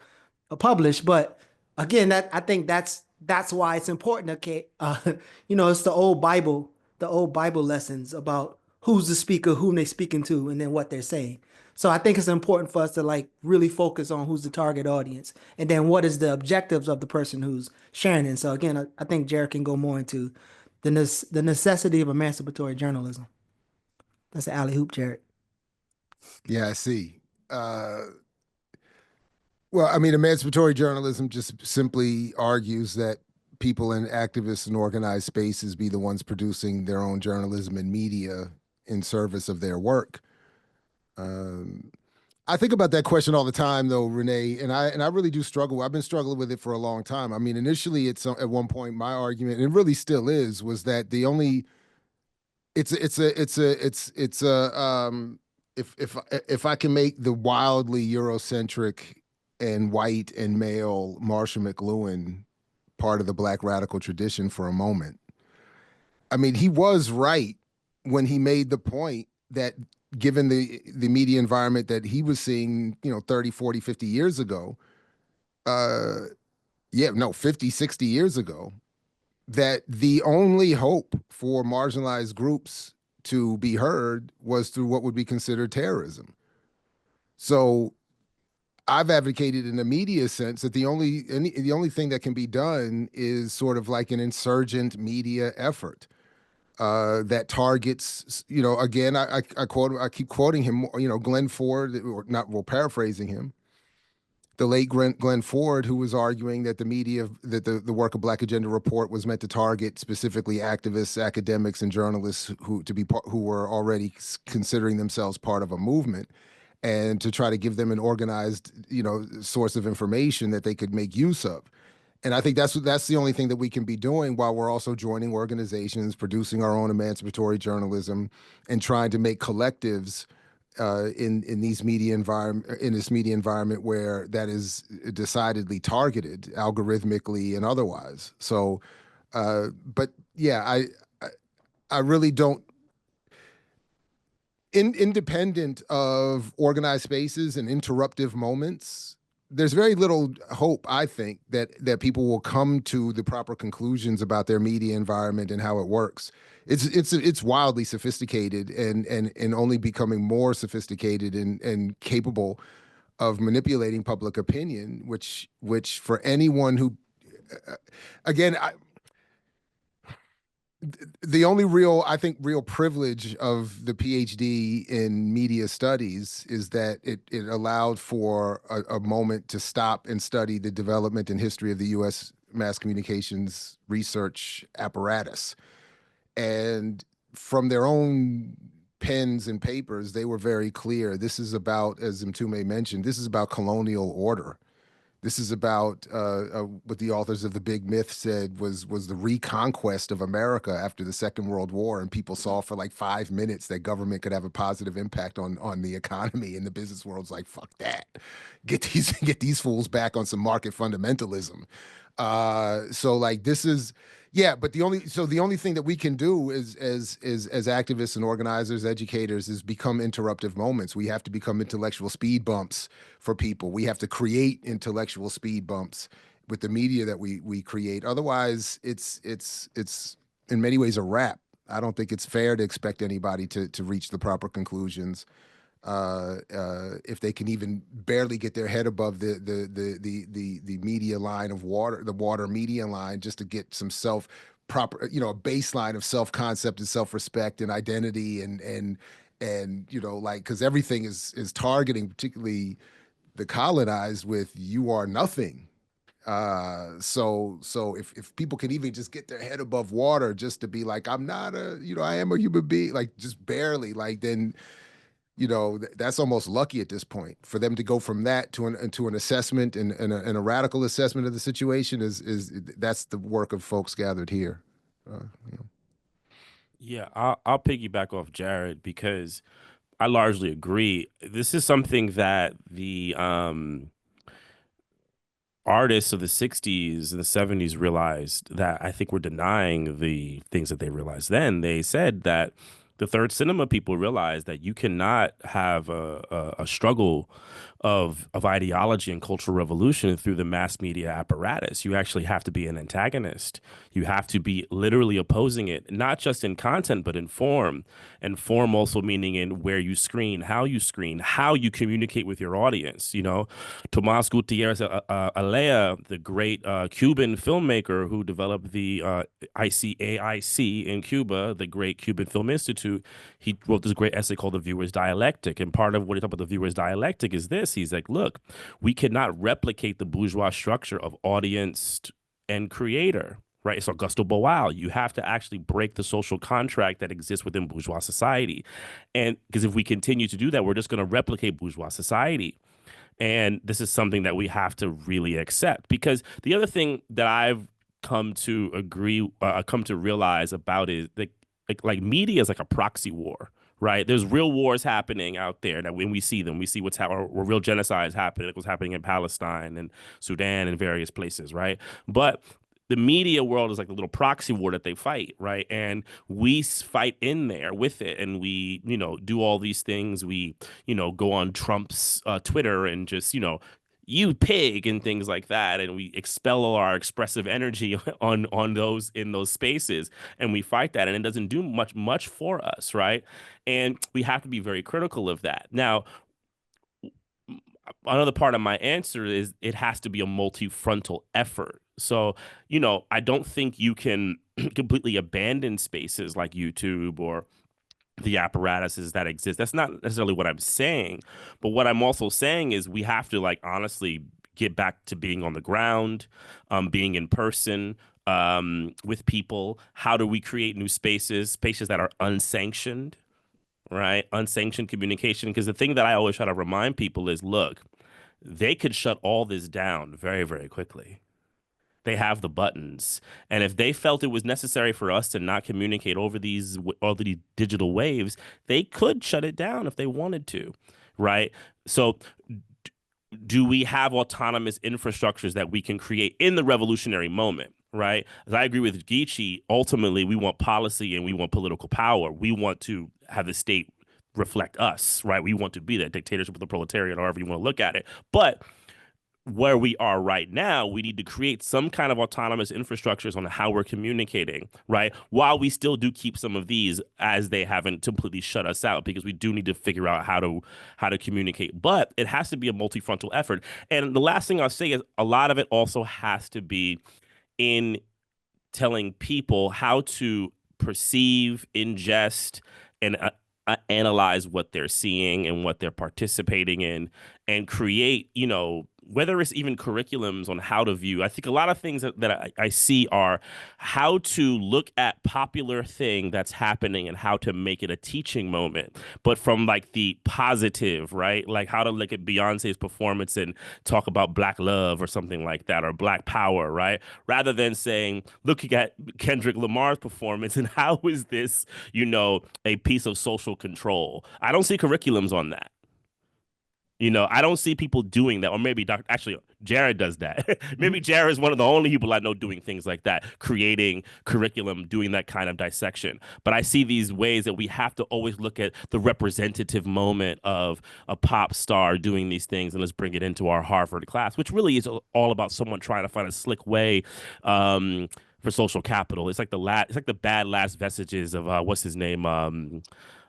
published, but again, that I think that's why it's important. Okay, it's the old Bible lessons about who's the speaker, whom they speaking to, and then what they're saying. So I think it's important for us to like really focus on who's the target audience, and then what is the objectives of the person who's sharing it. So again, I think Jared can go more into the necessity of emancipatory journalism. That's an alley hoop, Jared. Yeah, I see. Well, I mean, emancipatory journalism just simply argues that people in activist and organized spaces be the ones producing their own journalism and media in service of their work. I think about that question all the time, though, Renee, and I really do struggle. I've been struggling with it for a long time. I mean, initially, at one point, my argument, and it really still is, was that the only it's a if I can make the wildly Eurocentric and white and male Marshall McLuhan part of the Black radical tradition for a moment. I mean, he was right when he made the point that given the media environment that he was seeing, 30, 40, 50 years ago, 50, 60 years ago, that the only hope for marginalized groups to be heard was through what would be considered terrorism. So I've advocated in the media sense that the only thing that can be done is sort of like an insurgent media effort that targets, again, I keep quoting him, Glenn Ford, or not, well, paraphrasing him, the late Glenn Ford, who was arguing that the work of Black Agenda Report was meant to target specifically activists, academics, and journalists who were already considering themselves part of a movement, and to try to give them an organized, source of information that they could make use of. And I think that's the only thing that we can be doing, while we're also joining organizations, producing our own emancipatory journalism, and trying to make collectives in this media environment where that is decidedly targeted algorithmically and otherwise. So, but yeah, I really don't. Independent of organized spaces and interruptive moments, there's very little hope, I think, that people will come to the proper conclusions about their media environment and how it works. It's wildly sophisticated and only becoming more sophisticated and capable of manipulating public opinion, which for anyone who, again, the only real privilege of the PhD in media studies is that it allowed for a moment to stop and study the development and history of the U.S. mass communications research apparatus. And from their own pens and papers, they were very clear. This is about, as Mtume mentioned, this is about colonial order. This is about what the authors of The Big Myth said was the reconquest of America after the Second World War, and people saw for like 5 minutes that government could have a positive impact on the economy, and the business world's like, fuck that, get these fools back on some market fundamentalism. So like this is. Yeah, but the only thing that we can do is as activists and organizers, educators, is become interruptive moments. We have to become intellectual speed bumps for people. We have to create intellectual speed bumps with the media that we create. Otherwise, it's in many ways a wrap. I don't think it's fair to expect anybody to reach the proper conclusions if they can even barely get their head above the media line of water, the water media line, just to get some a baseline of self-concept and self-respect and identity and like, because everything is targeting, particularly the colonized, with "you are nothing." So if people can even just get their head above water, just to be like, I'm not I am a human being, like just barely, like, then that's almost lucky at this point. For them to go from that to an assessment and a radical assessment of the situation is that's the work of folks gathered here. You know. Yeah, I'll piggyback off Jared because I largely agree. This is something that the artists of the 60s and the 70s realized, that I think were denying the things that they realized then. They said that the third cinema people realized that you cannot have a struggle of ideology and cultural revolution through the mass media apparatus. You actually have to be an antagonist. You have to be literally opposing it, not just in content, but in form. And form also meaning in where you screen, how you communicate with your audience. Tomas Gutierrez Alea, the great Cuban filmmaker who developed the ICAIC in Cuba, the great Cuban Film Institute, he wrote this great essay called The Viewer's Dialectic. And part of what he talked about the viewer's dialectic is this. He's like, look, we cannot replicate the bourgeois structure of audience and creator. Right. It's Augusto Boal. You have to actually break the social contract that exists within bourgeois society. And because if we continue to do that, we're just going to replicate bourgeois society. And this is something that we have to really accept, because the other thing that I've come to realize about is that like media is like a proxy war, right? There's real wars happening out there that when we see them, we see what's happening, or real genocides happening, like what's happening in Palestine and Sudan and various places, right? But the media world is like the little proxy war that they fight, right? And we fight in there with it, and we, do all these things. We, go on Trump's Twitter and just, you pig and things like that, and we expel all our expressive energy on those in those spaces, and we fight that, and it doesn't do much for us, right? And we have to be very critical of that. Now, another part of my answer is it has to be a multi-frontal effort. So, I don't think you can completely abandon spaces like YouTube or the apparatuses that exist. That's not necessarily what I'm saying. But what I'm also saying is we have to, like, honestly get back to being on the ground, being in person, with people. How do we create new spaces that are unsanctioned, right? Unsanctioned communication. Because the thing that I always try to remind people is, look, they could shut all this down very, very quickly. They have the buttons. And if they felt it was necessary for us to not communicate over these digital waves, they could shut it down if they wanted to, right? So do we have autonomous infrastructures that we can create in the revolutionary moment, right? As I agree with Geechee, ultimately we want policy and we want political power. We want to have the state reflect us, right? We want to be that dictatorship of the proletariat, however you want to look at it. But where we are right now, we need to create some kind of autonomous infrastructures on how we're communicating, right? While we still do keep some of these as they haven't completely shut us out, because we do need to figure out how to communicate. But it has to be a multi-frontal effort. And the last thing I'll say is a lot of it also has to be in telling people how to perceive, ingest, and analyze what they're seeing and what they're participating in, and create, whether it's even curriculums on how to view. I think a lot of things that I see are how to look at popular thing that's happening and how to make it a teaching moment, but from like the positive, right? Like how to look at Beyonce's performance and talk about Black love or something like that, or Black power, right? Rather than saying, looking at Kendrick Lamar's performance and how is this, a piece of social control. I don't see curriculums on that. I don't see people doing that, or maybe actually Jared does that. Maybe Jared is one of the only people I know doing things like that, creating curriculum, doing that kind of dissection. But I see these ways that we have to always look at the representative moment of a pop star doing these things, and let's bring it into our Harvard class, which really is all about someone trying to find a slick way. For social capital, it's like the bad last vestiges of what's his name,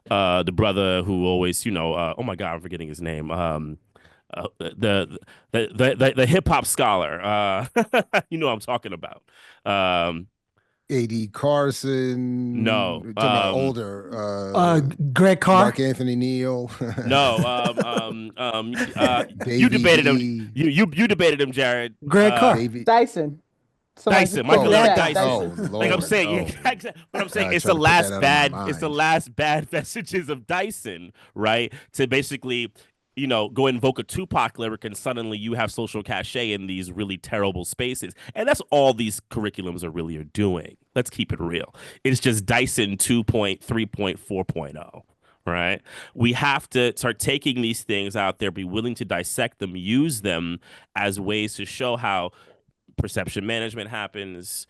the brother who always, oh my God, I'm forgetting his name. The hip hop scholar. You know what I'm talking about. A.D. Carson. No. You're talking about older. Greg Carr. Mark Anthony Neal. No. You Baby debated him. E. You debated him, Jared. Greg Carr. Baby. Dyson. Somebody Dyson, just put Michael in the Eric chat, Dyson. Oh, Like I'm Lord. saying, Oh. but I'm saying I it's tried the to put last that out of my bad, it's the mind. last bad vestiges of Dyson, right? To basically, go invoke a Tupac lyric and suddenly you have social cachet in these really terrible spaces. And that's all these curriculums are really doing. Let's keep it real. It's just Dyson 2.3.4.0. Right. We have to start taking these things out there, be willing to dissect them, use them as ways to show how perception management happens,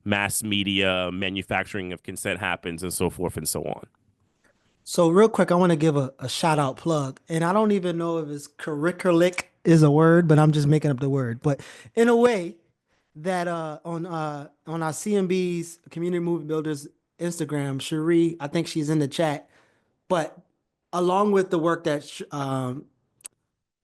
mass media manufacturing of consent happens, and so forth and so on. So real quick, I want to give a shout out plug, and I don't even know if it's curriculic is a word, but I'm just making up the word. But in a way that on our CMB's Community Movement Builders Instagram, Cherie, I think she's in the chat, but along with the work that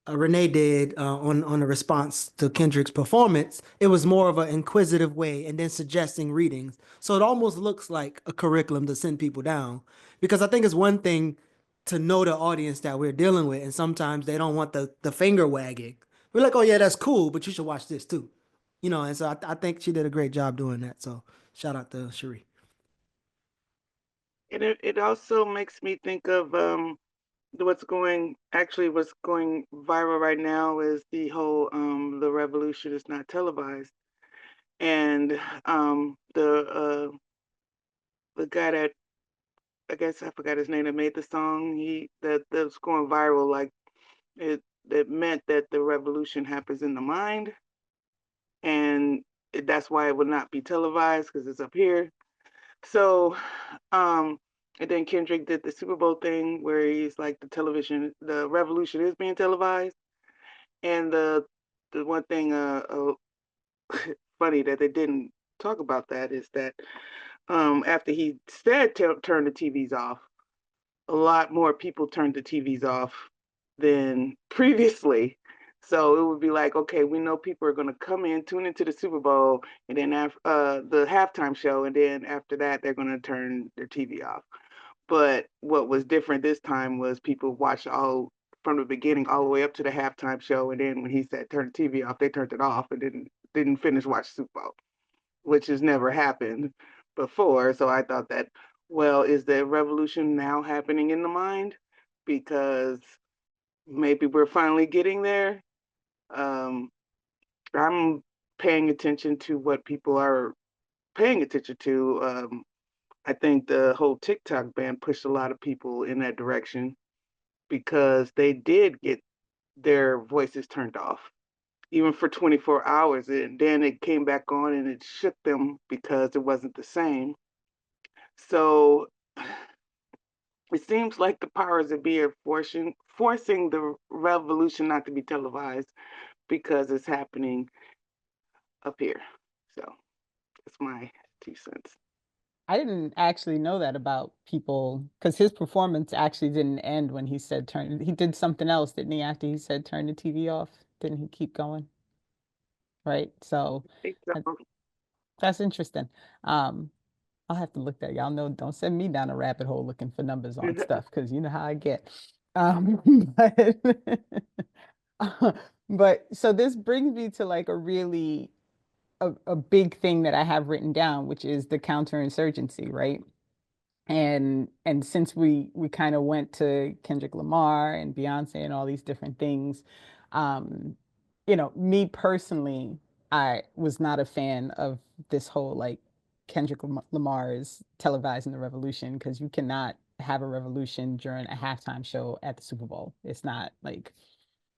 Renee did on the response to Kendrick's performance, it was more of an inquisitive way and then suggesting readings. So it almost looks like a curriculum to send people down, because I think it's one thing to know the audience that we're dealing with, and sometimes they don't want the finger wagging. We're like, oh yeah, that's cool, but you should watch this too. And so I think she did a great job doing that. So shout out to Cherie. And it also makes me think of what's going viral right now is the whole the revolution is not televised, and the guy that, I guess I forgot his name, that made the song, that's going viral, like it meant that the revolution happens in the mind, and that's why it would not be televised, because it's up here. So and then Kendrick did the Super Bowl thing where he's like, the revolution is being televised. And the one thing funny that they didn't talk about that is that after he said turn the TVs off, a lot more people turned the TVs off than previously. So it would be like, okay, we know people are going to come in, tune into the Super Bowl, and then the halftime show, and then after that, they're going to turn their TV off. But what was different this time was people watched all from the beginning all the way up to the halftime show, and then when he said turn the TV off, they turned it off and didn't finish watch Super Bowl, which has never happened before. So I thought that, well, is the revolution now happening in the mind? Because maybe we're finally getting there. I'm paying attention to what people are paying attention to. I think the whole TikTok ban pushed a lot of people in that direction because they did get their voices turned off, even for 24 hours. And then it came back on and it shook them because it wasn't the same. So it seems like the powers that be are forcing the revolution not to be televised because it's happening up here. So that's my 2 cents. I didn't actually know that about people because his performance actually didn't end when he said turn. He did something else, didn't he? After he said turn the TV off, didn't he keep going? Right. So uh, So, that's interesting. Um, I'll have to look that. Y'all know, don't send me down a rabbit hole looking for numbers on stuff because you know how I get. Um, but, but so this brings me to like a really a big thing that I have written down, which is the counterinsurgency, right? And since we kind of went to Kendrick Lamar and Beyonce and all these different things, um, me personally, I was not a fan of this whole like Kendrick Lamar is televising the revolution because you cannot have a revolution during a halftime show at the Super Bowl. It's not like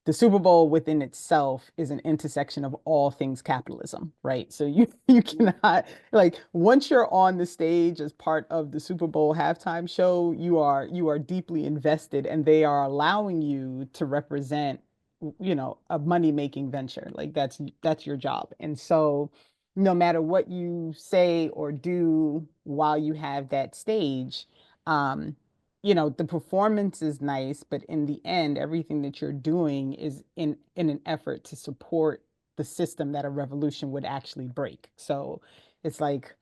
the Super Bowl within itself is an intersection of all things capitalism, right? So you cannot like once you're on the stage as part of the Super Bowl halftime show, you are deeply invested and they are allowing you to represent, a money-making venture. Like that's your job. And so no matter what you say or do while you have that stage, um, the performance is nice, but in the end, everything that you're doing is in an effort to support the system that a revolution would actually break. So it's like,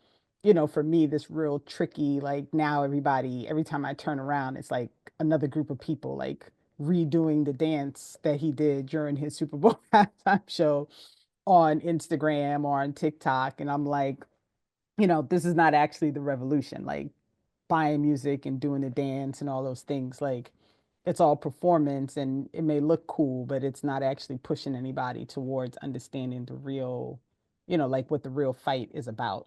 for me, this real tricky, like now every time I turn around, it's like another group of people like redoing the dance that he did during his Super Bowl halftime show on Instagram or on TikTok. And I'm like, this is not actually the revolution. Like buying music and doing the dance and all those things, like it's all performance and it may look cool, but it's not actually pushing anybody towards understanding the real, like what the real fight is about.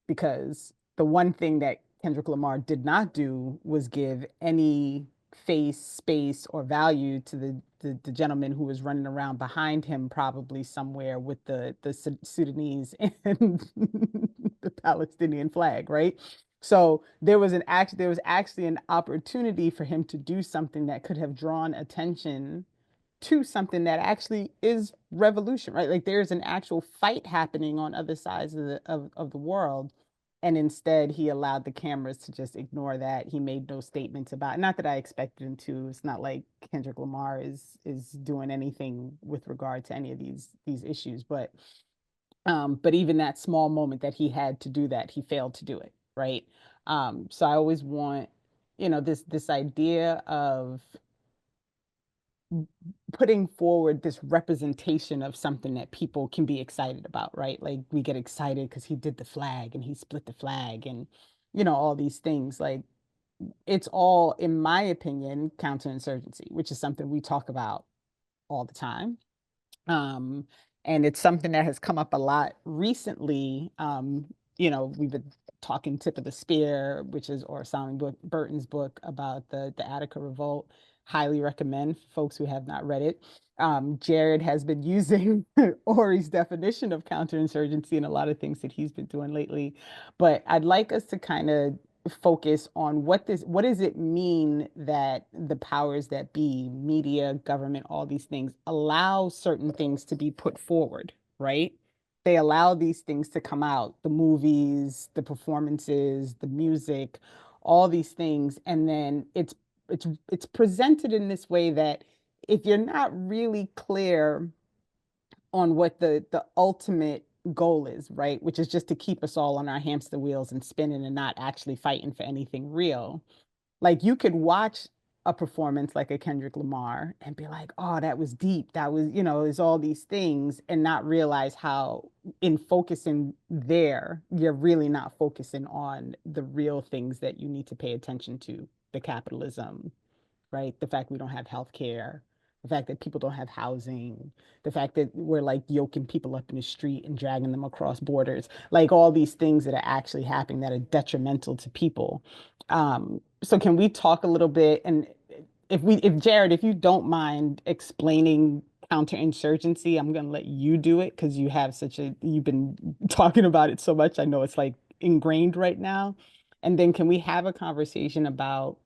Because the one thing that Kendrick Lamar did not do was give any face, space, or value to the gentleman who was running around behind him, probably somewhere with the Sudanese and the Palestinian flag, right? So there was actually an opportunity for him to do something that could have drawn attention to something that actually is revolution, right? Like there's an actual fight happening on other sides of the world. And instead he allowed the cameras to just ignore that. He made no statements about it. Not that I expected him to. It's not like Kendrick Lamar is doing anything with regard to any of these issues, but even that small moment that he had to do that, he failed to do it, right? So I always want, this idea of putting forward this representation of something that people can be excited about, right? Like we get excited because he did the flag and he split the flag and all these things. Like it's all, in my opinion, counterinsurgency, which is something we talk about all the time. Um, and it's something that has come up a lot recently. We've been talking Tip of the Spear, which is or Simon Burton's book about the Attica Revolt. Highly recommend for folks who have not read it. Jared has been using Ori's definition of counterinsurgency and a lot of things that he's been doing lately. But I'd like us to kind of focus on what does it mean that the powers that be, media, government, all these things allow certain things to be put forward, right? They allow these things to come out, the movies, the performances, the music, all these things, and then it's presented in this way that if you're not really clear on what the ultimate goal is, right? Which is just to keep us all on our hamster wheels and spinning and not actually fighting for anything real. Like you could watch a performance like a Kendrick Lamar and be like, oh, that was deep. That was, there's all these things and not realize how in focusing there, you're really not focusing on the real things that you need to pay attention to, the capitalism, right? The fact we don't have health care, the fact that people don't have housing, the fact that we're like yoking people up in the street and dragging them across borders, like all these things that are actually happening that are detrimental to people. So can we talk a little bit, and if Jared, if you don't mind explaining counterinsurgency, I'm going to let you do it because you've been talking about it so much. I know it's like ingrained right now. And then can we have a conversation about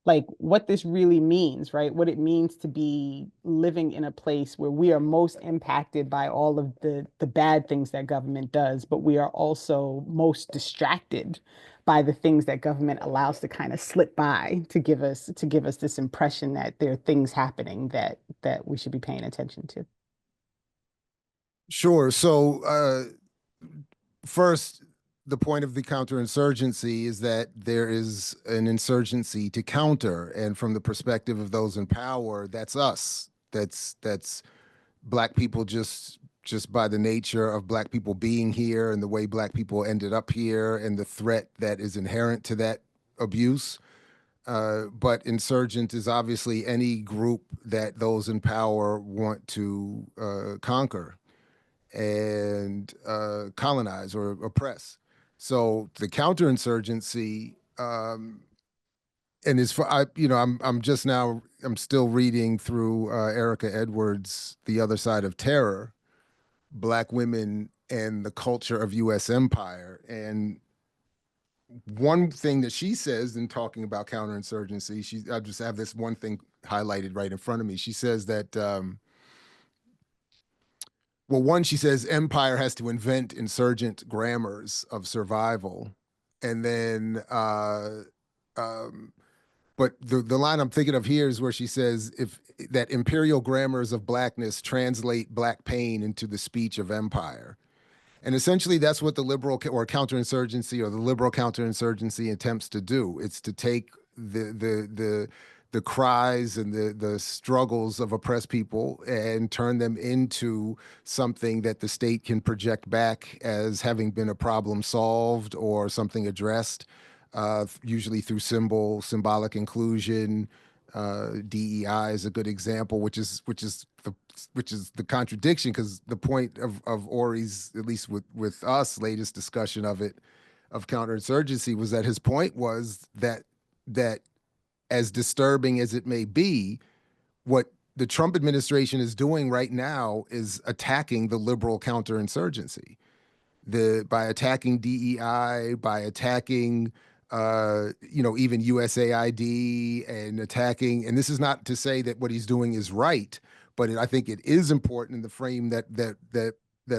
like what this really means, right? What it means to be living in a place where we are most impacted by all of the bad things that government does, but we are also most distracted by the things that government allows to kind of slip by to give us this impression that there are things happening that we should be paying attention to. Sure. So first, the point of the counterinsurgency is that there is an insurgency to counter, and from the perspective of those in power, that's us. That's Black people just by the nature of Black people being here and the way Black people ended up here and the threat that is inherent to that abuse. But insurgent is obviously any group that those in power want to conquer and colonize or oppress. So the counterinsurgency, and as for I'm still reading through Erica Edwards' The Other Side of Terror, Black Women and the Culture of U.S. Empire. And one thing that she says in talking about counterinsurgency, I just have this one thing highlighted right in front of me. She says that, one, she says empire has to invent insurgent grammars of survival. And then, but the line I'm thinking of here is where she says, if that imperial grammars of Blackness translate Black pain into the speech of empire. And essentially, that's what the liberal or counterinsurgency or the liberal counterinsurgency attempts to do. It's to take the cries and the struggles of oppressed people and turn them into something that the state can project back as having been a problem solved or something addressed, usually through symbolic inclusion. DEI is a good example, which is the contradiction, because the point of Ori's, at least with us, latest discussion of counterinsurgency, was that his point was that as disturbing as it may be, what the Trump administration is doing right now is attacking the liberal counterinsurgency. By attacking DEI, by attacking even USAID and attacking, and this is not to say that what he's doing is right, but I think it is important in the frame that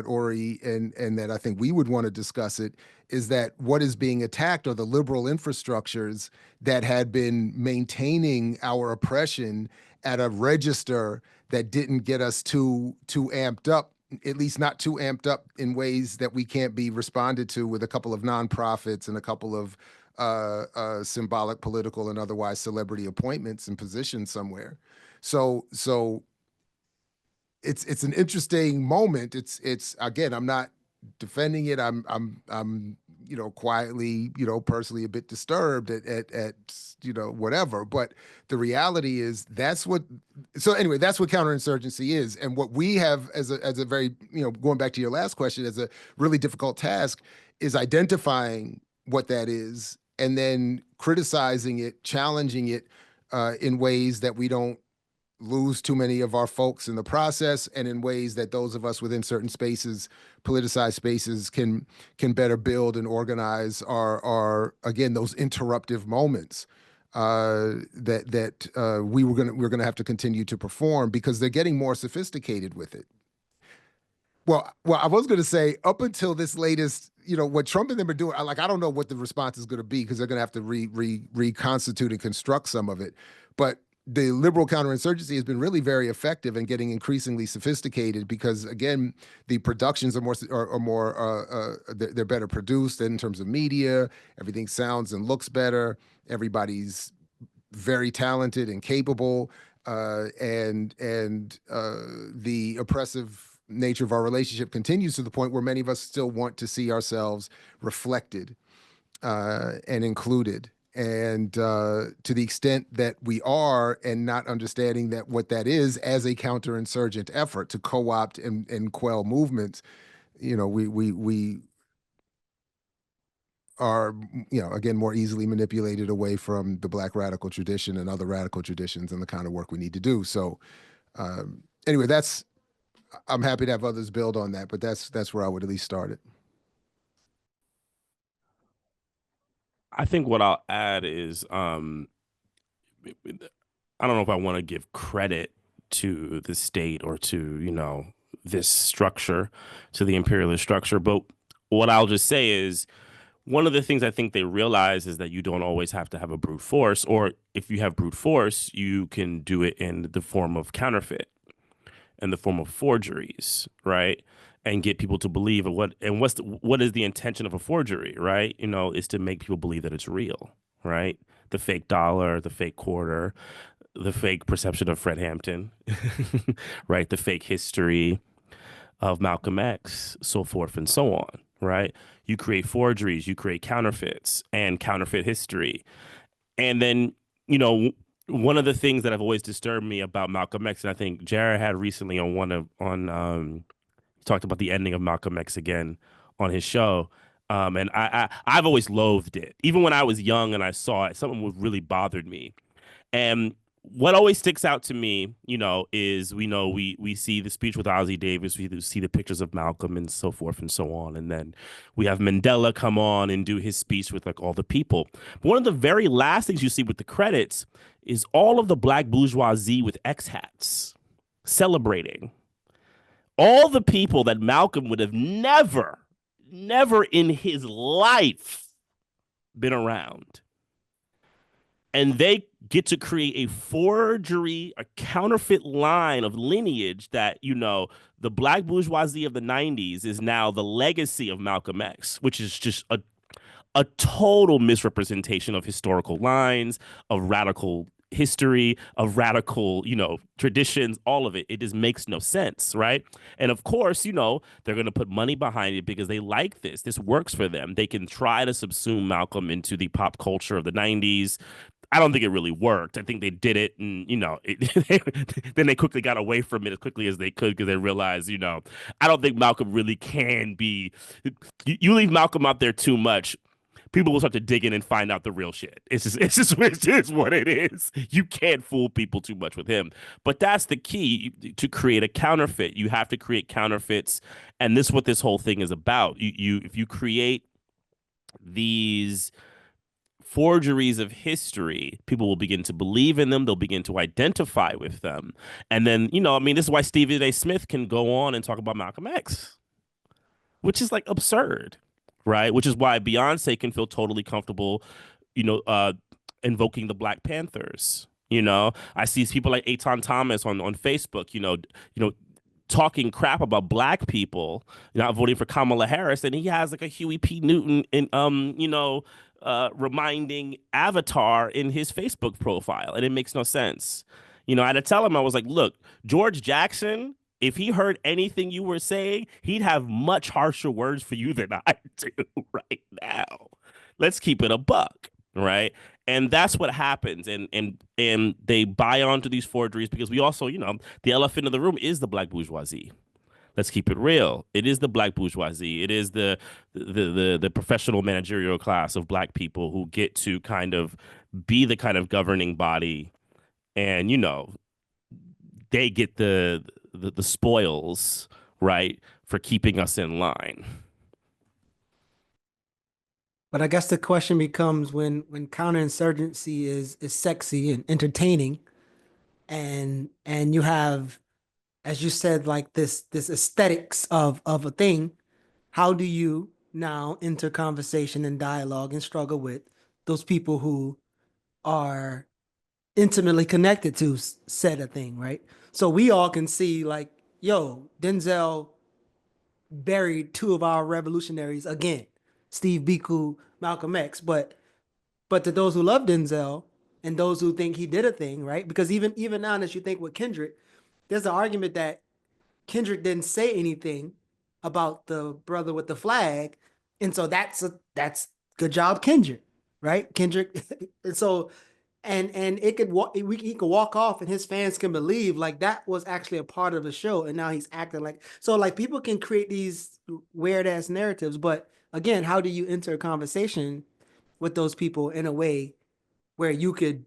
Ori and that I think we would want to discuss it, is that what is being attacked are the liberal infrastructures that had been maintaining our oppression at a register that didn't get us too amped up, at least not too amped up in ways that we can't be responded to with a couple of nonprofits and a couple of symbolic political and otherwise celebrity appointments and positions somewhere. So it's an interesting moment. It's again, I'm not defending it. I'm quietly, personally a bit disturbed at whatever. But the reality is that's what counterinsurgency is. And what we have as a very, going back to your last question, as a really difficult task, is identifying what that is and then criticizing it, challenging it in ways that we don't lose too many of our folks in the process, and in ways that those of us within certain spaces, politicized spaces, can better build and organize our again, those interruptive moments that we're gonna have to continue to perform, because they're getting more sophisticated with it. Well, I was going to say, up until this latest, what Trump and them are doing, I don't know what the response is going to be, because they're going to have to reconstitute and construct some of it. But the liberal counterinsurgency has been really very effective and getting increasingly sophisticated because, again, the productions are more they're better produced in terms of media. Everything sounds and looks better. Everybody's very talented and capable, and the oppressive nature of our relationship continues to the point where many of us still want to see ourselves reflected and included. And to the extent that we are, and not understanding that what that is as a counterinsurgent effort to co-opt and quell movements, we are, again, more easily manipulated away from the Black radical tradition and other radical traditions and the kind of work we need to do. So anyway, I'm happy to have others build on that, but that's where I would at least start it. I think what I'll add is I don't know if I want to give credit to the state or to, this structure, to the imperialist structure, but what I'll just say is one of the things I think they realize is that you don't always have to have a brute force, or if you have brute force, you can do it in the form of counterfeit, in the form of forgeries, right? And get people to believe what is the intention of a forgery, right? Is to make people believe that it's real, right? The fake dollar, the fake quarter, the fake perception of Fred Hampton, right? The fake history of Malcolm X, so forth and so on, right? You create forgeries, you create counterfeits and counterfeit history. And then, one of the things that have always disturbed me about Malcolm X, and I think Jared had recently talked about the ending of Malcolm X again on his show. And I've always loathed it. Even when I was young and I saw it, something really bothered me. And what always sticks out to me, is we see the speech with Ozzie Davis, we see the pictures of Malcolm and so forth and so on, and then we have Mandela come on and do his speech with like all the people. But one of the very last things you see with the credits is all of the Black bourgeoisie with X hats celebrating all the people that Malcolm would have never in his life been around. And they get to create a forgery, a counterfeit line of lineage that, the Black bourgeoisie of the 90s is now the legacy of Malcolm X, which is just a total misrepresentation of historical lines, of radical history, of radical, traditions, all of it. It just makes no sense, right? And of course, they're going to put money behind it because they like this. This works for them. They can try to subsume Malcolm into the pop culture of the 90s. I don't think it really worked. I think they did it, and then they quickly got away from it as quickly as they could because they realized, I don't think Malcolm really can be. You leave Malcolm out there too much, people will start to dig in and find out the real shit. It's just what it is. You can't fool people too much with him. But that's the key to create a counterfeit. You have to create counterfeits, and this is what this whole thing is about. If you create these forgeries of history, people will begin to believe in them. They'll begin to identify with them. And then, this is why Stephen A. Smith can go on and talk about Malcolm X, which is like absurd, right? Which is why Beyonce can feel totally comfortable, invoking the Black Panthers. I see people like Aton Thomas on Facebook, talking crap about Black people, not voting for Kamala Harris, and he has like a Huey P. Newton and reminding avatar in his Facebook profile, and it makes no sense. I had to tell him, I was like, look, George Jackson, if he heard anything you were saying, he'd have much harsher words for you than I do right now. Let's keep it a buck, right? And that's what happens. And they buy onto these forgeries because we also, the elephant in the room is the Black bourgeoisie. Let's keep it real. It is the Black bourgeoisie. It is the professional managerial class of Black people who get to kind of be the kind of governing body, and they get the spoils, right, for keeping us in line. But I guess the question becomes when counterinsurgency is sexy and entertaining, and you have, as you said, like this aesthetics of a thing, how do you now enter conversation and dialogue and struggle with those people who are intimately connected to said a thing, right? So we all can see like, yo, Denzel buried two of our revolutionaries again, Steve Biko, Malcolm X. But to those who love Denzel and those who think he did a thing, right? Because even now, as you think with Kendrick, there's an argument that Kendrick didn't say anything about the brother with the flag, and so that's good job, Kendrick, right? Kendrick, and so and it could he could walk off, and his fans can believe like that was actually a part of the show, and now he's acting like so. Like people can create these weird ass narratives, but again, how do you enter a conversation with those people in a way where you could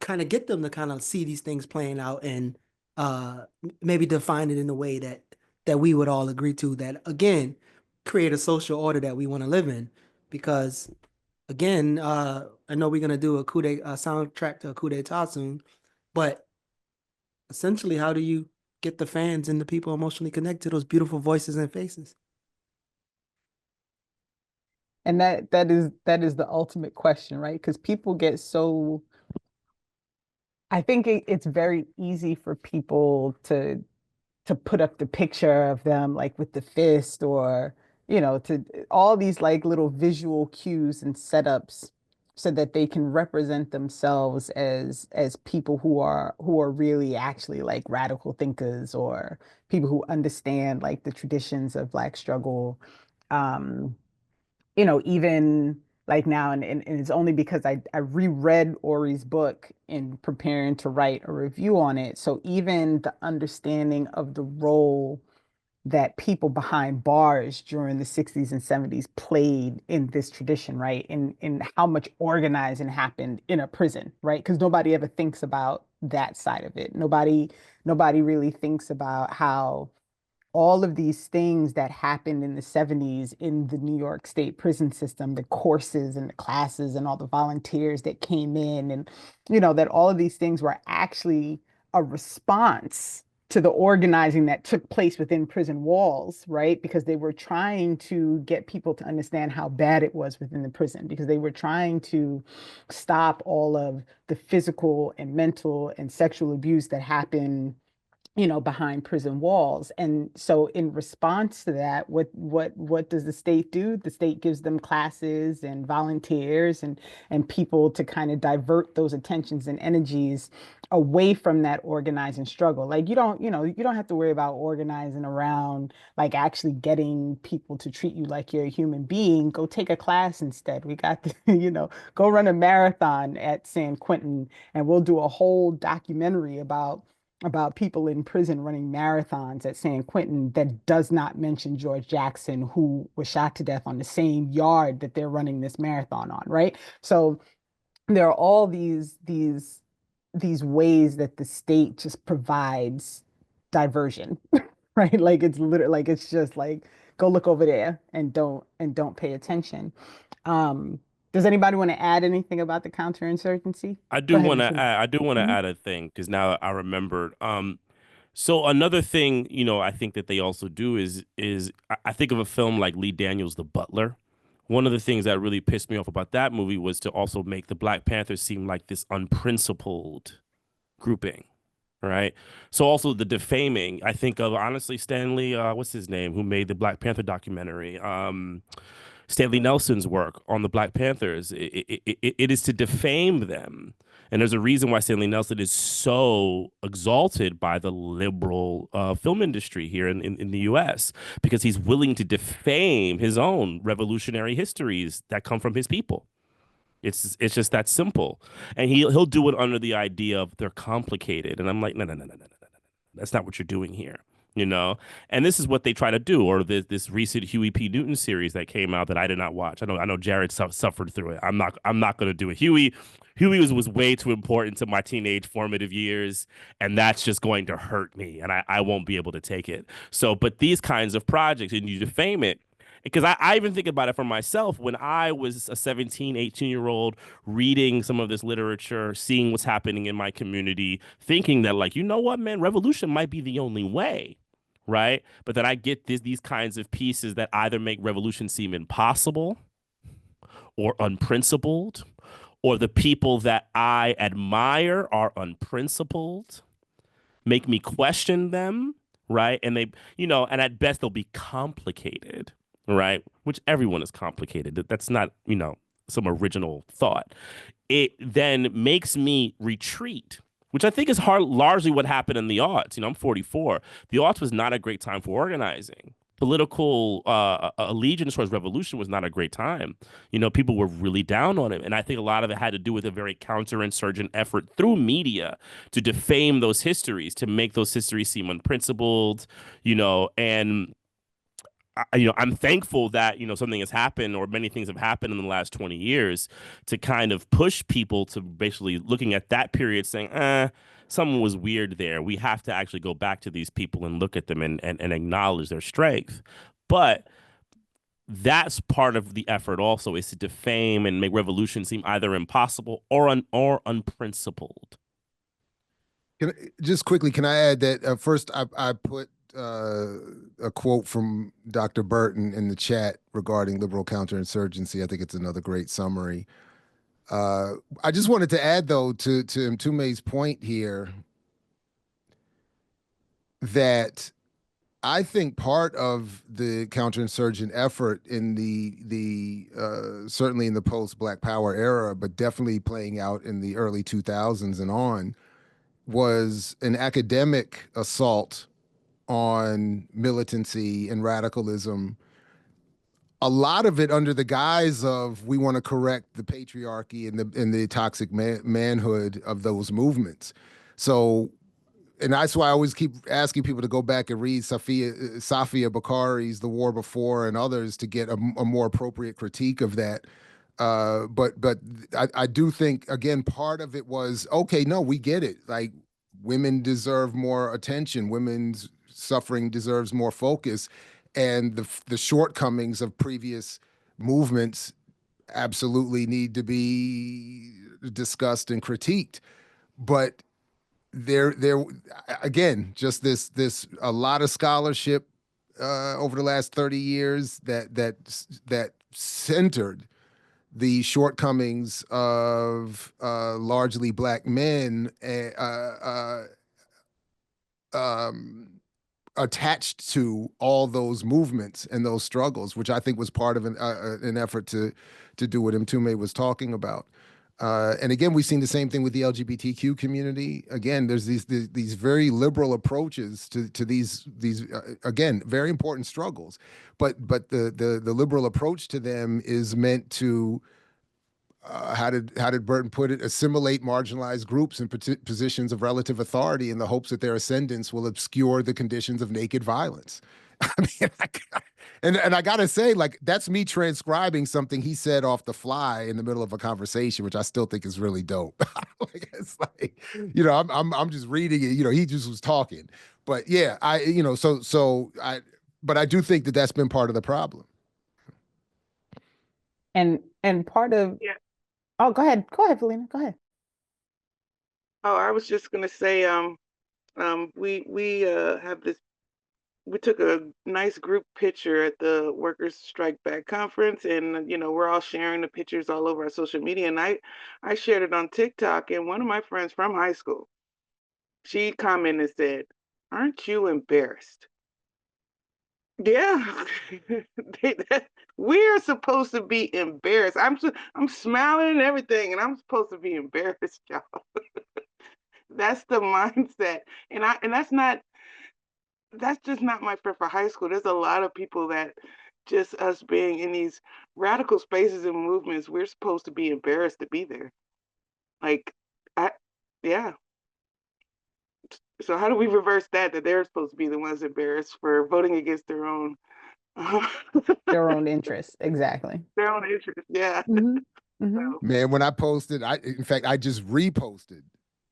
kind of get them to kind of see these things playing out and maybe define it in a way that we would all agree to, that again create a social order that we want to live in. Because again, I know we're gonna do a soundtrack to a coup d'etat soon, but essentially, how do you get the fans and the people emotionally connected to those beautiful voices and faces? And that is the ultimate question, right? Because people get so I think it's very easy for people to put up the picture of them like with the fist or to all these like little visual cues and setups so that they can represent themselves as people who are really actually like radical thinkers or people who understand like the traditions of Black struggle. Um, even like now, and it's only because I reread Ori's book in preparing to write a review on it. So even the understanding of the role that people behind bars during the 60s and 70s played in this tradition, right? In how much organizing happened in a prison, right? Because nobody ever thinks about that side of it. Nobody really thinks about how all of these things that happened in the 70s in the New York State prison system, the courses and the classes and all the volunteers that came in, and that all of these things were actually a response to the organizing that took place within prison walls, right? Because they were trying to get people to understand how bad it was within the prison, because they were trying to stop all of the physical and mental and sexual abuse that happened behind prison walls. And so in response to that, what does the state do? The state gives them classes and volunteers and people to kind of divert those attentions and energies away from that organizing struggle. Like you don't have to worry about organizing around like actually getting people to treat you like you're a human being. Go take a class instead. We got go run a marathon at San Quentin and we'll do a whole documentary about people in prison running marathons at San Quentin that does not mention George Jackson, who was shot to death on the same yard that they're running this marathon on, right? So there are all these ways that the state just provides diversion, right? Like it's literally like it's just like go look over there and don't pay attention. Um, does anybody want to add anything about the counterinsurgency? I Go do ahead, want to Mtume. add, I do want to Mhm. add a thing because now I remembered. So another thing, I think that they also do is I think of a film like Lee Daniels' The Butler. One of the things that really pissed me off about that movie was to also make the Black Panthers seem like this unprincipled grouping, right? So also the defaming. I think of honestly Stanley, what's his name, who made the Black Panther documentary. Stanley Nelson's work on the Black Panthers. It is to defame them. And there's a reason why Stanley Nelson is so exalted by the liberal film industry here in the US, because he's willing to defame his own revolutionary histories that come from his people. It's just that simple. And he'll do it under the idea of they're complicated. And I'm like, no, no, no, no, no, no, no, no. That's not what you're doing here. And this is what they try to do. Or this recent Huey P. Newton series that came out that I did not watch. I know Jared suffered through it. I'm not going to do it. Huey was way too important to my teenage formative years, and that's just going to hurt me, and I won't be able to take it. So, but these kinds of projects, and you defame it, because I even think about it for myself when I was a 17, 18-year-old reading some of this literature, seeing what's happening in my community, thinking that, like, you know what, man, revolution might be the only way, right? But then I get these kinds of pieces that either make revolution seem impossible or unprincipled or the people that I admire are unprincipled, make me question them, right? And they, and at best they'll be complicated, right? Which everyone is complicated. That's not, some original thought. It then makes me retreat, which I think is largely what happened in the aughts. I'm 44. The aughts was not a great time for organizing. Political allegiance towards revolution was not a great time. People were really down on it. And I think a lot of it had to do with a very counterinsurgent effort through media to defame those histories, to make those histories seem unprincipled, and I'm thankful that, something has happened, or many things have happened in the last 20 years to kind of push people to basically looking at that period saying, someone was weird there. We have to actually go back to these people and look at them and acknowledge their strength. But that's part of the effort also, is to defame and make revolution seem either impossible or unprincipled. Just quickly, can I add that first I put a quote from Dr. Burton in the chat regarding liberal counterinsurgency. I think it's another great summary. I just wanted to add, though, to Mtume's point here, that I think part of the counterinsurgent effort in the certainly in the post-Black Power era, but definitely playing out in the early 2000s and on, was an academic assault on militancy and radicalism, a lot of it under the guise of we want to correct the patriarchy and the toxic manhood of those movements. So, and that's why I always keep asking people to go back and read Safia Bukhari's The War Before and others to get a more appropriate critique of that. But I do think, again, part of it was, okay, no, we get it. Like, women deserve more attention. Women's suffering deserves more focus, and the shortcomings of previous movements absolutely need to be discussed and critiqued. But there again, just this a lot of scholarship over the last 30 years that centered the shortcomings of largely Black men attached to all those movements and those struggles, which I think was part of an effort to do what Mtume was talking about. And again, we've seen the same thing with the LGBTQ community. Again, there's these very liberal approaches to these again, very important struggles, but the liberal approach to them is meant to how did Burton put it? Assimilate marginalized groups in positions of relative authority in the hopes that their ascendance will obscure the conditions of naked violence. I mean, and I gotta say, like, that's me transcribing something he said off the fly in the middle of a conversation, which I still think is really dope. Like, it's like, I'm just reading it. He just was talking, but yeah, but I do think that that's been part of the problem. And part of Yeah. Oh, go ahead, Philena. Go ahead. Oh, I was just gonna say, we have this. We took a nice group picture at the Workers Strike Back conference, and we're all sharing the pictures all over our social media. And I shared it on TikTok, and one of my friends from high school, she commented and said, "Aren't you embarrassed?" Yeah, we're supposed to be embarrassed. I'm smiling and everything, and I'm supposed to be embarrassed, y'all. That's the mindset, and that's just not my friend for high school. There's a lot of people that just us being in these radical spaces and movements, we're supposed to be embarrassed to be there. Like, yeah. So how do we reverse that they're supposed to be the ones embarrassed for voting against their own Their own interests, exactly. their own interest? Yeah. Man, when I posted, in fact, I just reposted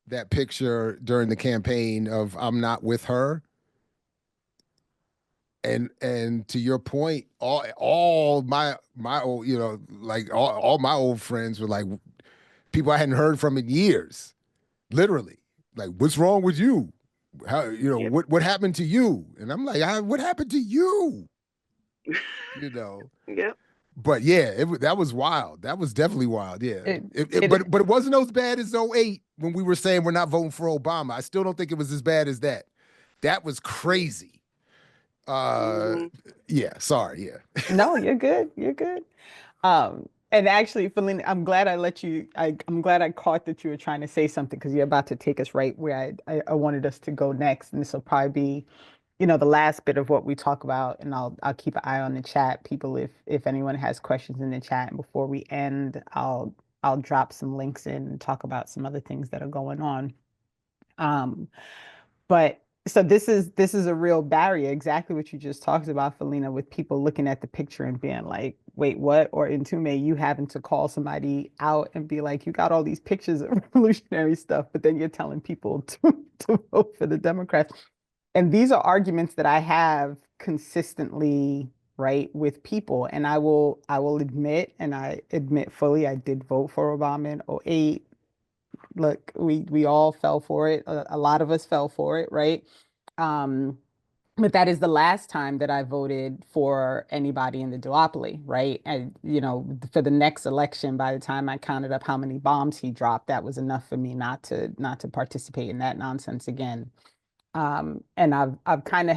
that picture during the campaign of I'm not with her. And to your point, all my old, like all my old friends were like people I hadn't heard from in years, literally. Like, what's wrong with you? How, Yeah. what happened to you? And I'm like, what happened to you? Yep. But yeah, that was wild. That was definitely wild. Yeah. It But it wasn't as bad as '08 when we were saying we're not voting for Obama. I still don't think it was as bad as that. That was crazy. Mhm. Yeah, sorry, yeah. No, you're good. You're good. And actually, Philena, I'm glad I let you, I'm glad I caught that you were trying to say something because you're about to take us right where I wanted us to go next. And this will probably be, the last bit of what we talk about. And I'll keep an eye on the chat, people, if anyone has questions in the chat. And before we end, I'll drop some links in and talk about some other things that are going on. But so this is a real barrier, exactly what you just talked about, Philena, with people looking at the picture and being like, wait, what? Or in Mtume, you having to call somebody out and be like, you got all these pictures of revolutionary stuff, but then you're telling people to vote for the Democrats. And these are arguments that I have consistently, right, with people. And I will admit, and I admit fully, I did vote for Obama in '08. Look, we all fell for it. A lot of us fell for it, right? Um, but that is the last time that I voted for anybody in the duopoly, right? And for the next election, by the time I counted up how many bombs he dropped, that was enough for me not to participate in that nonsense again. And I've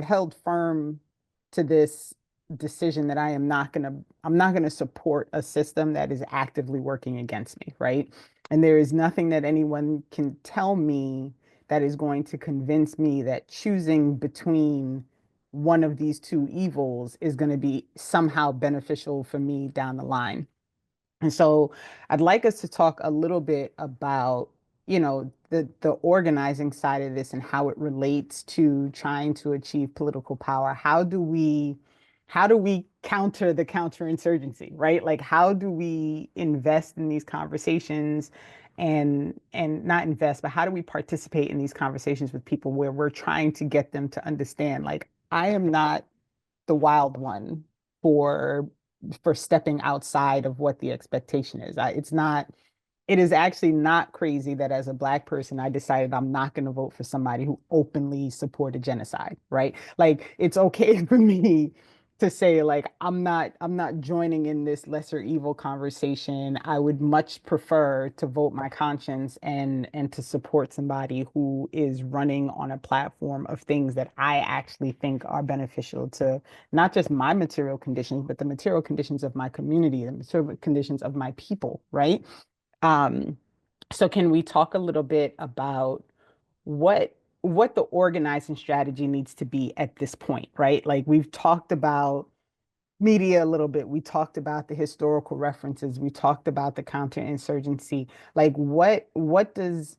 held firm to this decision that I'm not gonna support a system that is actively working against me, right? And there is nothing that anyone can tell me that is going to convince me that choosing between one of these two evils is going to be somehow beneficial for me down the line. And so I'd like us to talk a little bit about, the organizing side of this and how it relates to trying to achieve political power. How do we counter the counterinsurgency, right? Like how do we invest in these conversations and not invest, but how do we participate in these conversations with people where we're trying to get them to understand, like, I am not the wild one for stepping outside of what the expectation is. It is actually not crazy that as a Black person, I decided I'm not going to vote for somebody who openly supported genocide, right? Like it's okay for me to say like I'm not joining in this lesser evil conversation. I would much prefer to vote my conscience and to support somebody who is running on a platform of things that I actually think are beneficial to not just my material conditions, but the material conditions of my community, the material conditions of my people, right? Um, so can we talk a little bit about what the organizing strategy needs to be at this point, right? Like we've talked about media a little bit. We talked about the historical references. We talked about the counterinsurgency. Like what is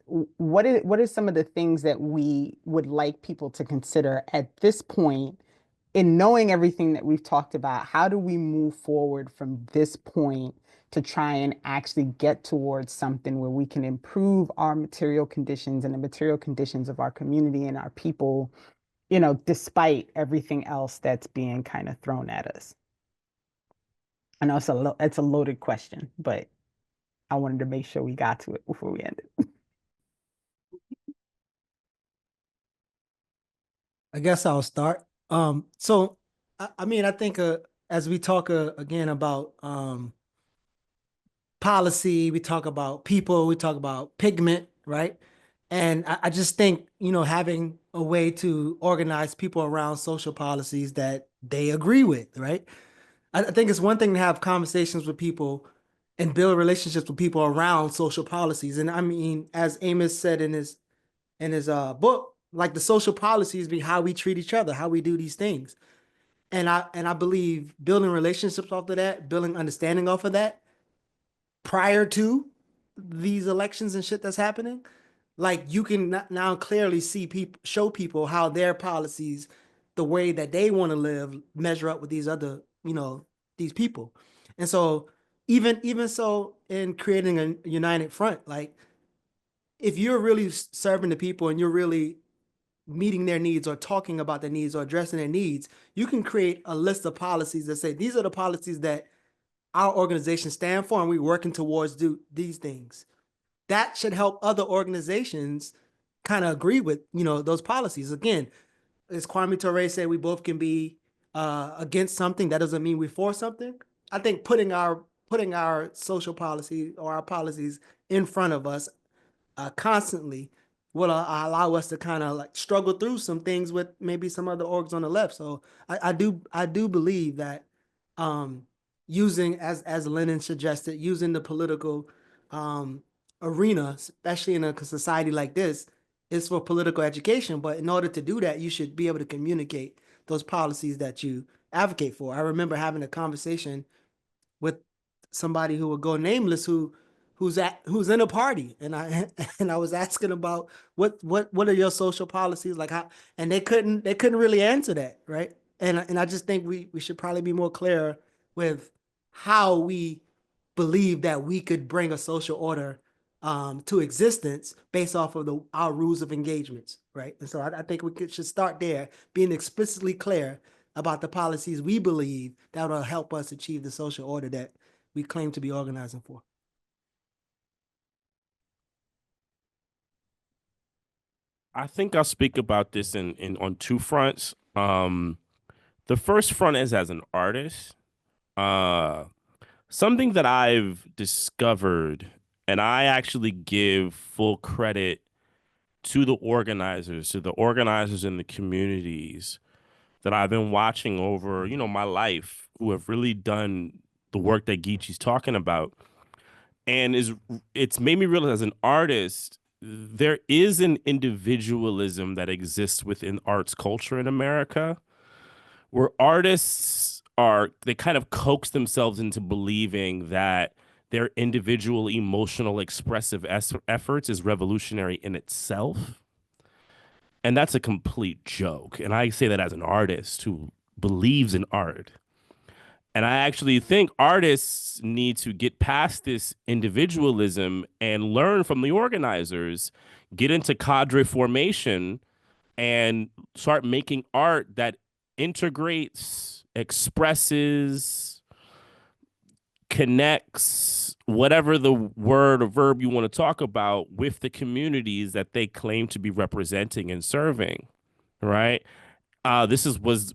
some of the things that we would like people to consider at this point in knowing everything that we've talked about? How do we move forward from this point to try and actually get towards something where we can improve our material conditions and the material conditions of our community and our people, despite everything else that's being kind of thrown at us? I know it's a loaded question, but I wanted to make sure we got to it before we ended. I guess I'll start. So I mean, I think as we talk again about policy, we talk about people, we talk about pigment, right? And I just think, having a way to organize people around social policies that they agree with, right? I think it's one thing to have conversations with people and build relationships with people around social policies. And I mean, as Amos said in his book, like the social policies be how we treat each other, how we do these things. And I believe building relationships off of that, building understanding off of that prior to these elections and shit that's happening, like you can now clearly see people, show people how their policies, the way that they want to live, measure up with these other, these people. And so even so in creating a united front, like if you're really serving the people and you're really meeting their needs or talking about their needs or addressing their needs, you can create a list of policies that say these are the policies that our organization stand for and we're working towards do these things. That should help other organizations kind of agree with, those policies. Again, as Kwame Ture said, we both can be against something. That doesn't mean we're for something. I think putting our social policy or our policies in front of us constantly will allow us to kind of like struggle through some things with maybe some other orgs on the left. So I do believe that using, as Lennon suggested, using the political arena, especially in a society like this, is for political education. But in order to do that, you should be able to communicate those policies that you advocate for. I remember having a conversation with somebody who would go nameless who's in a party, and I and I was asking about what are your social policies, like how, and they couldn't really answer that, right? And I just think we should probably be more clear with how we believe that we could bring a social order to existence based off of our rules of engagements, right? And so I think should start there, being explicitly clear about the policies we believe that will help us achieve the social order that we claim to be organizing for. I think I'll speak about this in on two fronts. The first front is as an artist. Uh, Something that I've discovered, and I actually give full credit to the organizers in the communities that I've been watching over, my life, who have really done the work that Geechee's talking about. And it's made me realize as an artist, there is an individualism that exists within arts culture in America, where artists they kind of coax themselves into believing that their individual emotional expressive efforts is revolutionary in itself. And that's a complete joke. And I say that as an artist who believes in art. And I actually think artists need to get past this individualism and learn from the organizers, get into cadre formation, and start making art that integrates, expresses, connects, whatever the word or verb you want to talk about, with the communities that they claim to be representing and serving, right? This was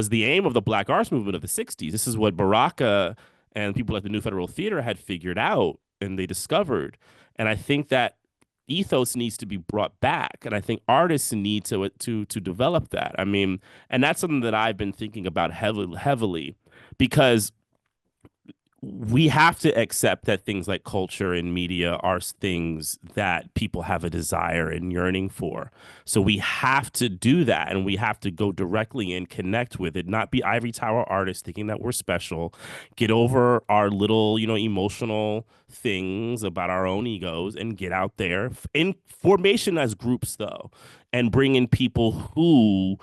the aim of the Black Arts Movement of the '60s. This is what Baraka and people like the New Federal Theater had figured out and they discovered. And I think that ethos needs to be brought back, and I think artists need to develop that. I mean, and that's something that I've been thinking about heavily, because we have to accept that things like culture and media are things that people have a desire and yearning for. So we have to do that, and we have to go directly and connect with it, not be ivory tower artists thinking that we're special, get over our little, emotional things about our own egos and get out there in formation as groups, though, and bring in people who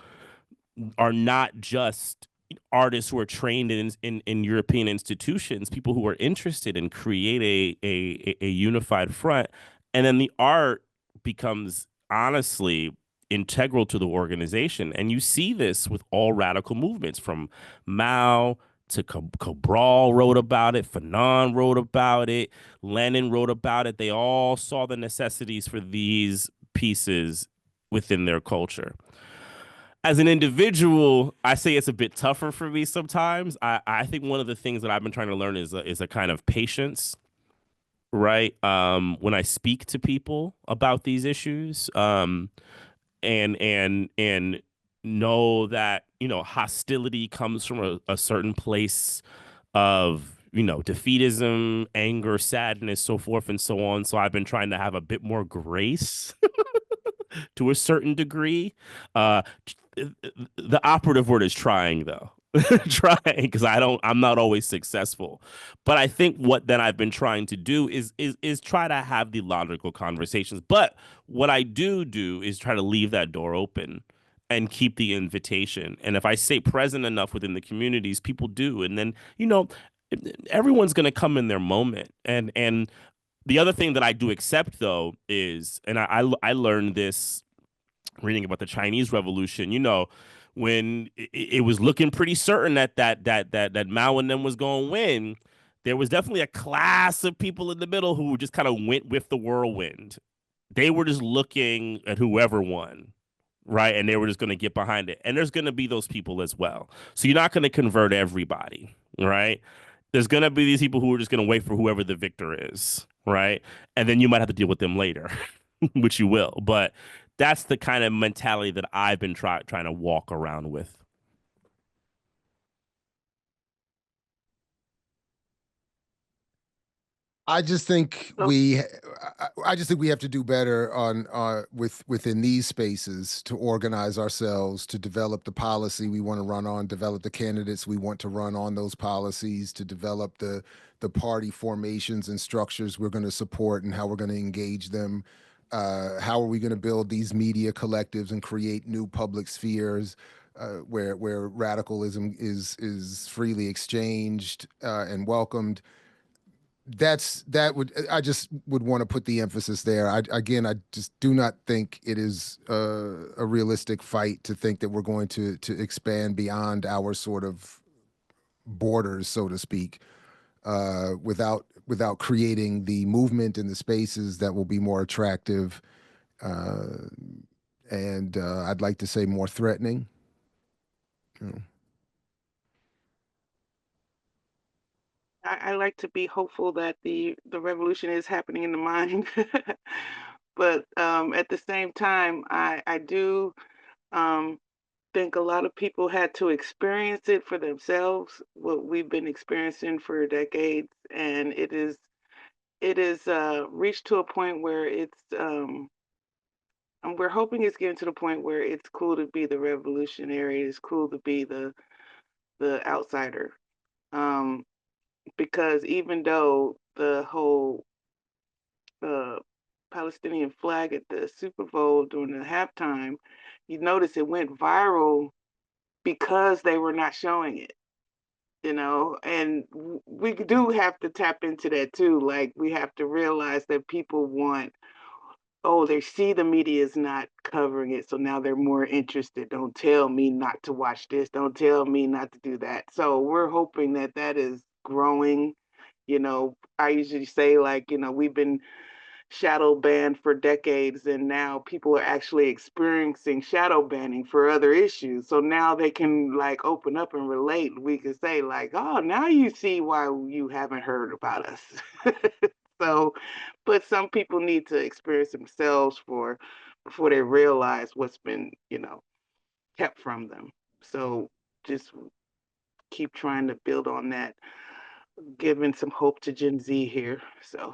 are not just artists who are trained in European institutions, people who are interested in create a unified front. And then the art becomes honestly integral to the organization. And you see this with all radical movements, from Mao to Cabral wrote about it, Fanon wrote about it, Lenin wrote about it. They all saw the necessities for these pieces within their culture. As an individual, I say it's a bit tougher for me sometimes. I think one of the things that I've been trying to learn is a kind of patience, right? When I speak to people about these issues, and know that, hostility comes from a certain place of, defeatism, anger, sadness, so forth and so on. So I've been trying to have a bit more grace to a certain degree. Uh, the operative word is trying, though. Trying, because I'm not always successful. But I think what then I've been trying to do is try to have the logical conversations. But what I do is try to leave that door open and keep the invitation. And if I stay present enough within the communities, people do. And then, everyone's going to come in their moment. And the other thing that I do accept, though, is, and I learned this reading about the Chinese Revolution, when it was looking pretty certain that Mao and them was going to win, there was definitely a class of people in the middle who just kind of went with the whirlwind. They were just looking at whoever won, right? And they were just going to get behind it. And there's going to be those people as well. So you're not going to convert everybody, right? There's gonna be these people who are just gonna wait for whoever the victor is, right? And then you might have to deal with them later, which you will. But that's the kind of mentality that I've been trying to walk around with. I just think So, I just think we have to do better on within these spaces to organize ourselves, to develop the policy we want to run on, develop the candidates we want to run on those policies, to develop the party formations and structures we're going to support and how we're going to engage them. How are we going to build these media collectives and create new public spheres where radicalism is freely exchanged and welcomed? I just would want to put the emphasis there. I just do not think it is a realistic fight to think that we're going to expand beyond our sort of borders, so to speak, without creating the movement and the spaces that will be more attractive, uh, and I'd like to say more threatening. You know. I like to be hopeful that the revolution is happening in the mind, but at the same time, I do um, think a lot of people had to experience it for themselves, what we've been experiencing for decades, and it is reached to a point where and we're hoping it's getting to the point where it's cool to be the revolutionary, it's cool to be the outsider. Um, because even though the whole uh, Palestinian flag at the Super Bowl during the halftime, you notice it went viral because they were not showing it, and we do have to tap into that too. Like, we have to realize that people want, oh, they see the media is not covering it, so now they're more interested. Don't tell me not to watch this. Don't tell me not to do that. So we're hoping that that is growing. I usually say, like, we've been shadow banned for decades, and now people are actually experiencing shadow banning for other issues. So now they can, like, open up and relate. We can say, like, oh, now you see why you haven't heard about us. So, but some people need to experience themselves before they realize what's been, kept from them. So just keep trying to build on that, giving some hope to Gen Z here. So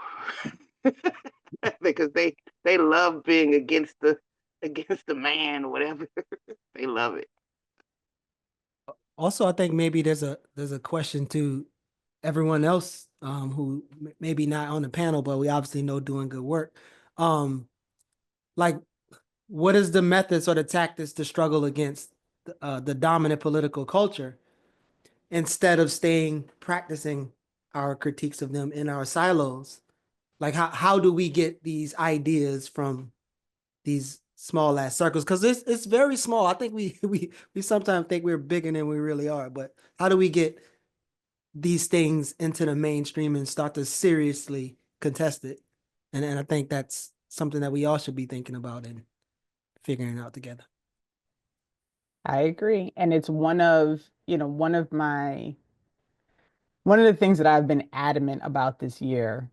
because they love being against the man or whatever. They love it. Also, I think maybe there's a question to everyone else who maybe not on the panel, but we obviously know doing good work. Like, what is the methods or the tactics to struggle against the dominant political culture instead of practicing our critiques of them in our silos? Like, how do we get these ideas from these small ass circles? Because it's very small. I think we sometimes think we're bigger than we really are. But how do we get these things into the mainstream and start to seriously contest it? And I think that's something that we all should be thinking about and figuring out together. I agree. And it's one of the things that I've been adamant about this year,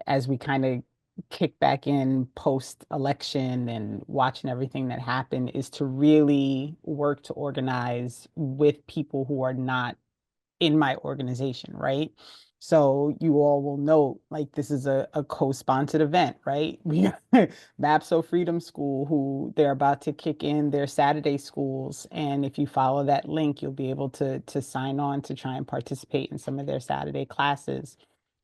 as we kind of kick back in post-election and watching everything that happened, is to really work to organize with people who are not in my organization, right? So you all will know, like, this is a co-sponsored event, right? We MAPSO Freedom School, who they're about to kick in their Saturday schools. And if you follow that link, you'll be able to sign on to try and participate in some of their Saturday classes.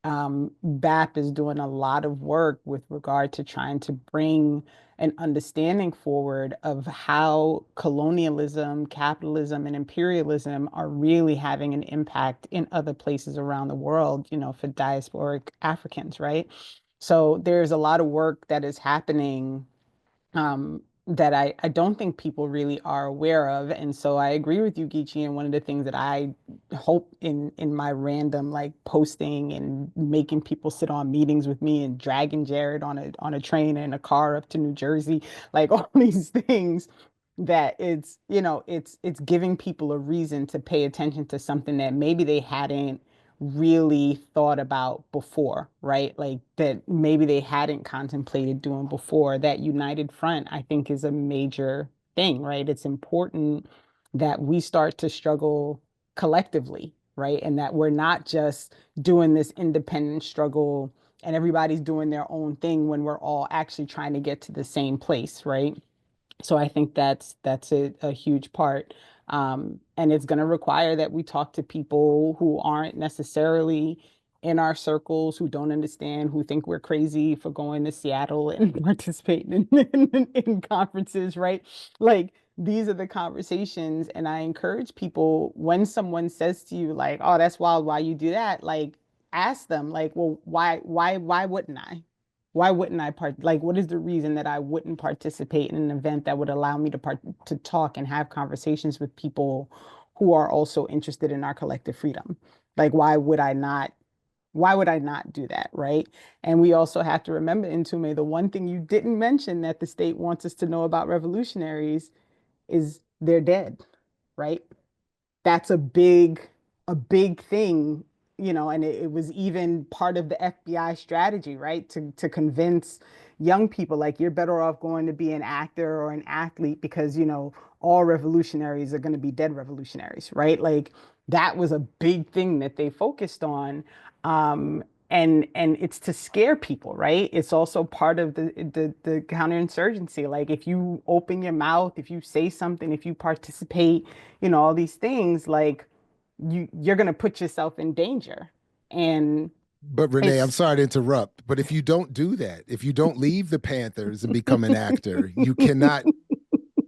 BAP is doing a lot of work with regard to trying to bring an understanding forward of how colonialism, capitalism, and imperialism are really having an impact in other places around the world, for diasporic Africans, right? So there's a lot of work that is happening that I don't think people really are aware of. And so I agree with you, Geechee. And one of the things that I hope in my random, like, posting and making people sit on meetings with me and dragging Jared on a train and a car up to New Jersey, like, all these things, that it's giving people a reason to pay attention to something that maybe they hadn't really thought about before, right? Like that maybe they hadn't contemplated doing before. That united front, I think, is a major thing, right? It's important that we start to struggle collectively, right? And that we're not just doing this independent struggle and everybody's doing their own thing when we're all actually trying to get to the same place, right? So I think that's a huge part. And it's going to require that we talk to people who aren't necessarily in our circles, who don't understand, who think we're crazy for going to Seattle and participating in conferences, right? Like these are the conversations. And I encourage people when someone says to you, like, oh, that's wild, why you do that? Like, ask them, like, well, why wouldn't I? Why wouldn't I like what is the reason that I wouldn't participate in an event that would allow me to talk and have conversations with people who are also interested in our collective freedom? Like why would I not do that, right? And we also have to remember, Ntume, the one thing you didn't mention that the state wants us to know about revolutionaries is they're dead, right? That's a big thing, and it was even part of the FBI strategy, right? To convince young people like you're better off going to be an actor or an athlete because, all revolutionaries are going to be dead revolutionaries, right? Like that was a big thing that they focused on. And it's to scare people, right? It's also part of the counterinsurgency. Like if you open your mouth, if you say something, if you participate, all these things, like you're going to put yourself in danger. And But Renee, I'm it's sorry to interrupt, but if you don't do that, if you don't leave the Panthers and become an actor, you cannot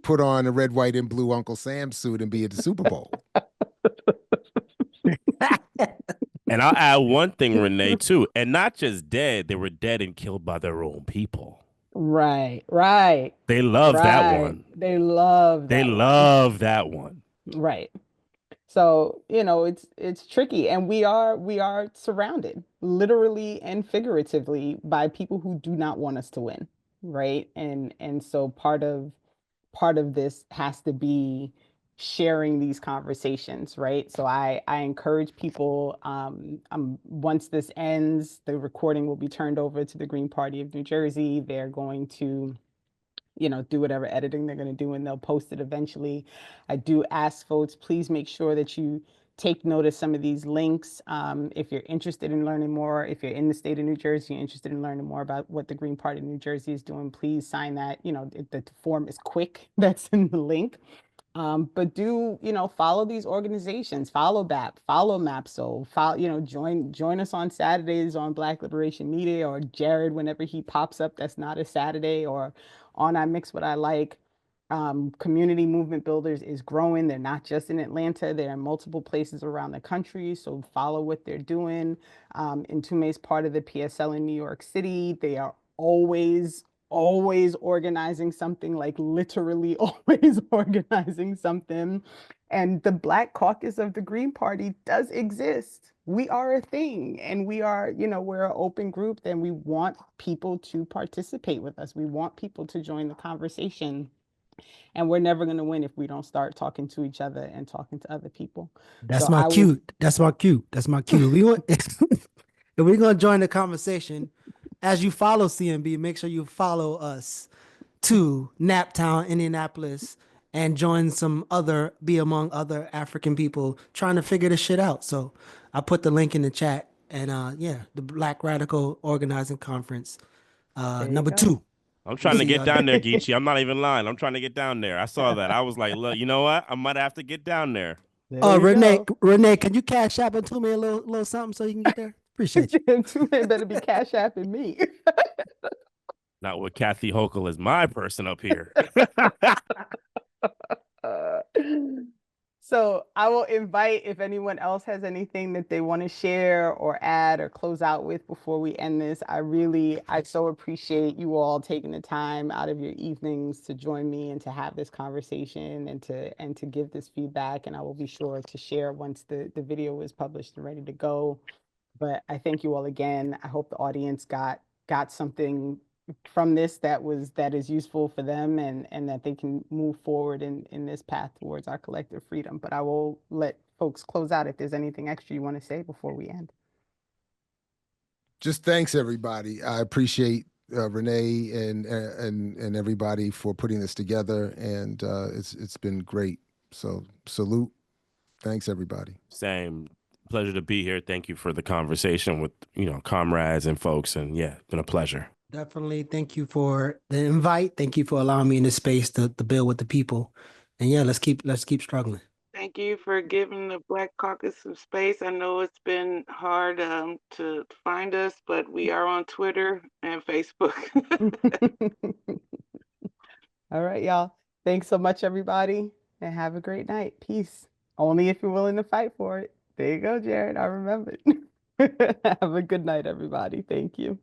put on a red, white, and blue Uncle Sam suit and be at the Super Bowl. And I'll add one thing, Renee, too. And not just dead, they were dead and killed by their own people. right, They love that right. one. They love They that one. love that one. Right. So, it's tricky, and we are surrounded literally and figuratively by people who do not want us to win, right? And so part of this has to be sharing these conversations, right? So I encourage people, once this ends, the recording will be turned over to the Green Party of New Jersey. They're going to do whatever editing they're going to do and they'll post it eventually. I do ask folks, please make sure that you take note of some of these links. If you're interested in learning more, if you're in the state of New Jersey, you're interested in learning more about what the Green Party of New Jersey is doing, please sign that. The form is quick. That's in the link. But do, follow these organizations, follow BAP, follow MAPSO, follow, join us on Saturdays on Black Liberation Media, or Jared whenever he pops up that's not a Saturday, or on I Mix What I Like. Community Movement Builders is growing. They're not just in Atlanta, they're in multiple places around the country. So follow what they're doing. Ntume's part of the PSL in New York City. They are always organizing something, like literally always organizing something. And the Black Caucus of the Green Party does exist. We are a thing, and we're an open group, and we want people to participate with us. We want people to join the conversation. And we're never going to win if we don't start talking to each other and talking to other people. That's So my I will. cue. That's my cue. That's my cue. We want if we're gonna join the conversation, as you follow CMB, make sure you follow us to Naptown, Indianapolis, and join be among other African people trying to figure this shit out. So I put the link in the chat, and yeah, the Black Radical Organizing Conference, There you number go. 2. I'm We'll trying to see get y'all down there. there, Geechee. I'm not even lying. I'm trying to get down there. I saw that. I was like, look, you know what? I might have to get down there. There you Renee, go. Renee, can you cash app into me a little something so you can get there? Appreciate you. Too better be Cash Apping me. Not with Kathy Hochul as my person up here. Uh, so I will invite, if anyone else has anything that they want to share or add or close out with before we end this. I so appreciate you all taking the time out of your evenings to join me and to have this conversation and to give this feedback. And I will be sure to share once the video is published and ready to go. But I thank you all again. I hope the audience got something from this that is useful for them, and that they can move forward in this path towards our collective freedom. But I will let folks close out if there's anything extra you want to say before we end. Just thanks, everybody. I appreciate Renee and everybody for putting this together, and it's been great. So salute. Thanks, everybody. Same. Pleasure to be here. Thank you for the conversation with, comrades and folks. And yeah, it's been a pleasure. Definitely. Thank you for the invite. Thank you for allowing me in this space to build with the people. And yeah, let's keep struggling. Thank you for giving the Black Caucus some space. I know it's been hard to find us, but we are on Twitter and Facebook. All right, y'all. Thanks so much, everybody, and have a great night. Peace. Only if you're willing to fight for it. There you go, Jared. I remembered. Have a good night, everybody. Thank you.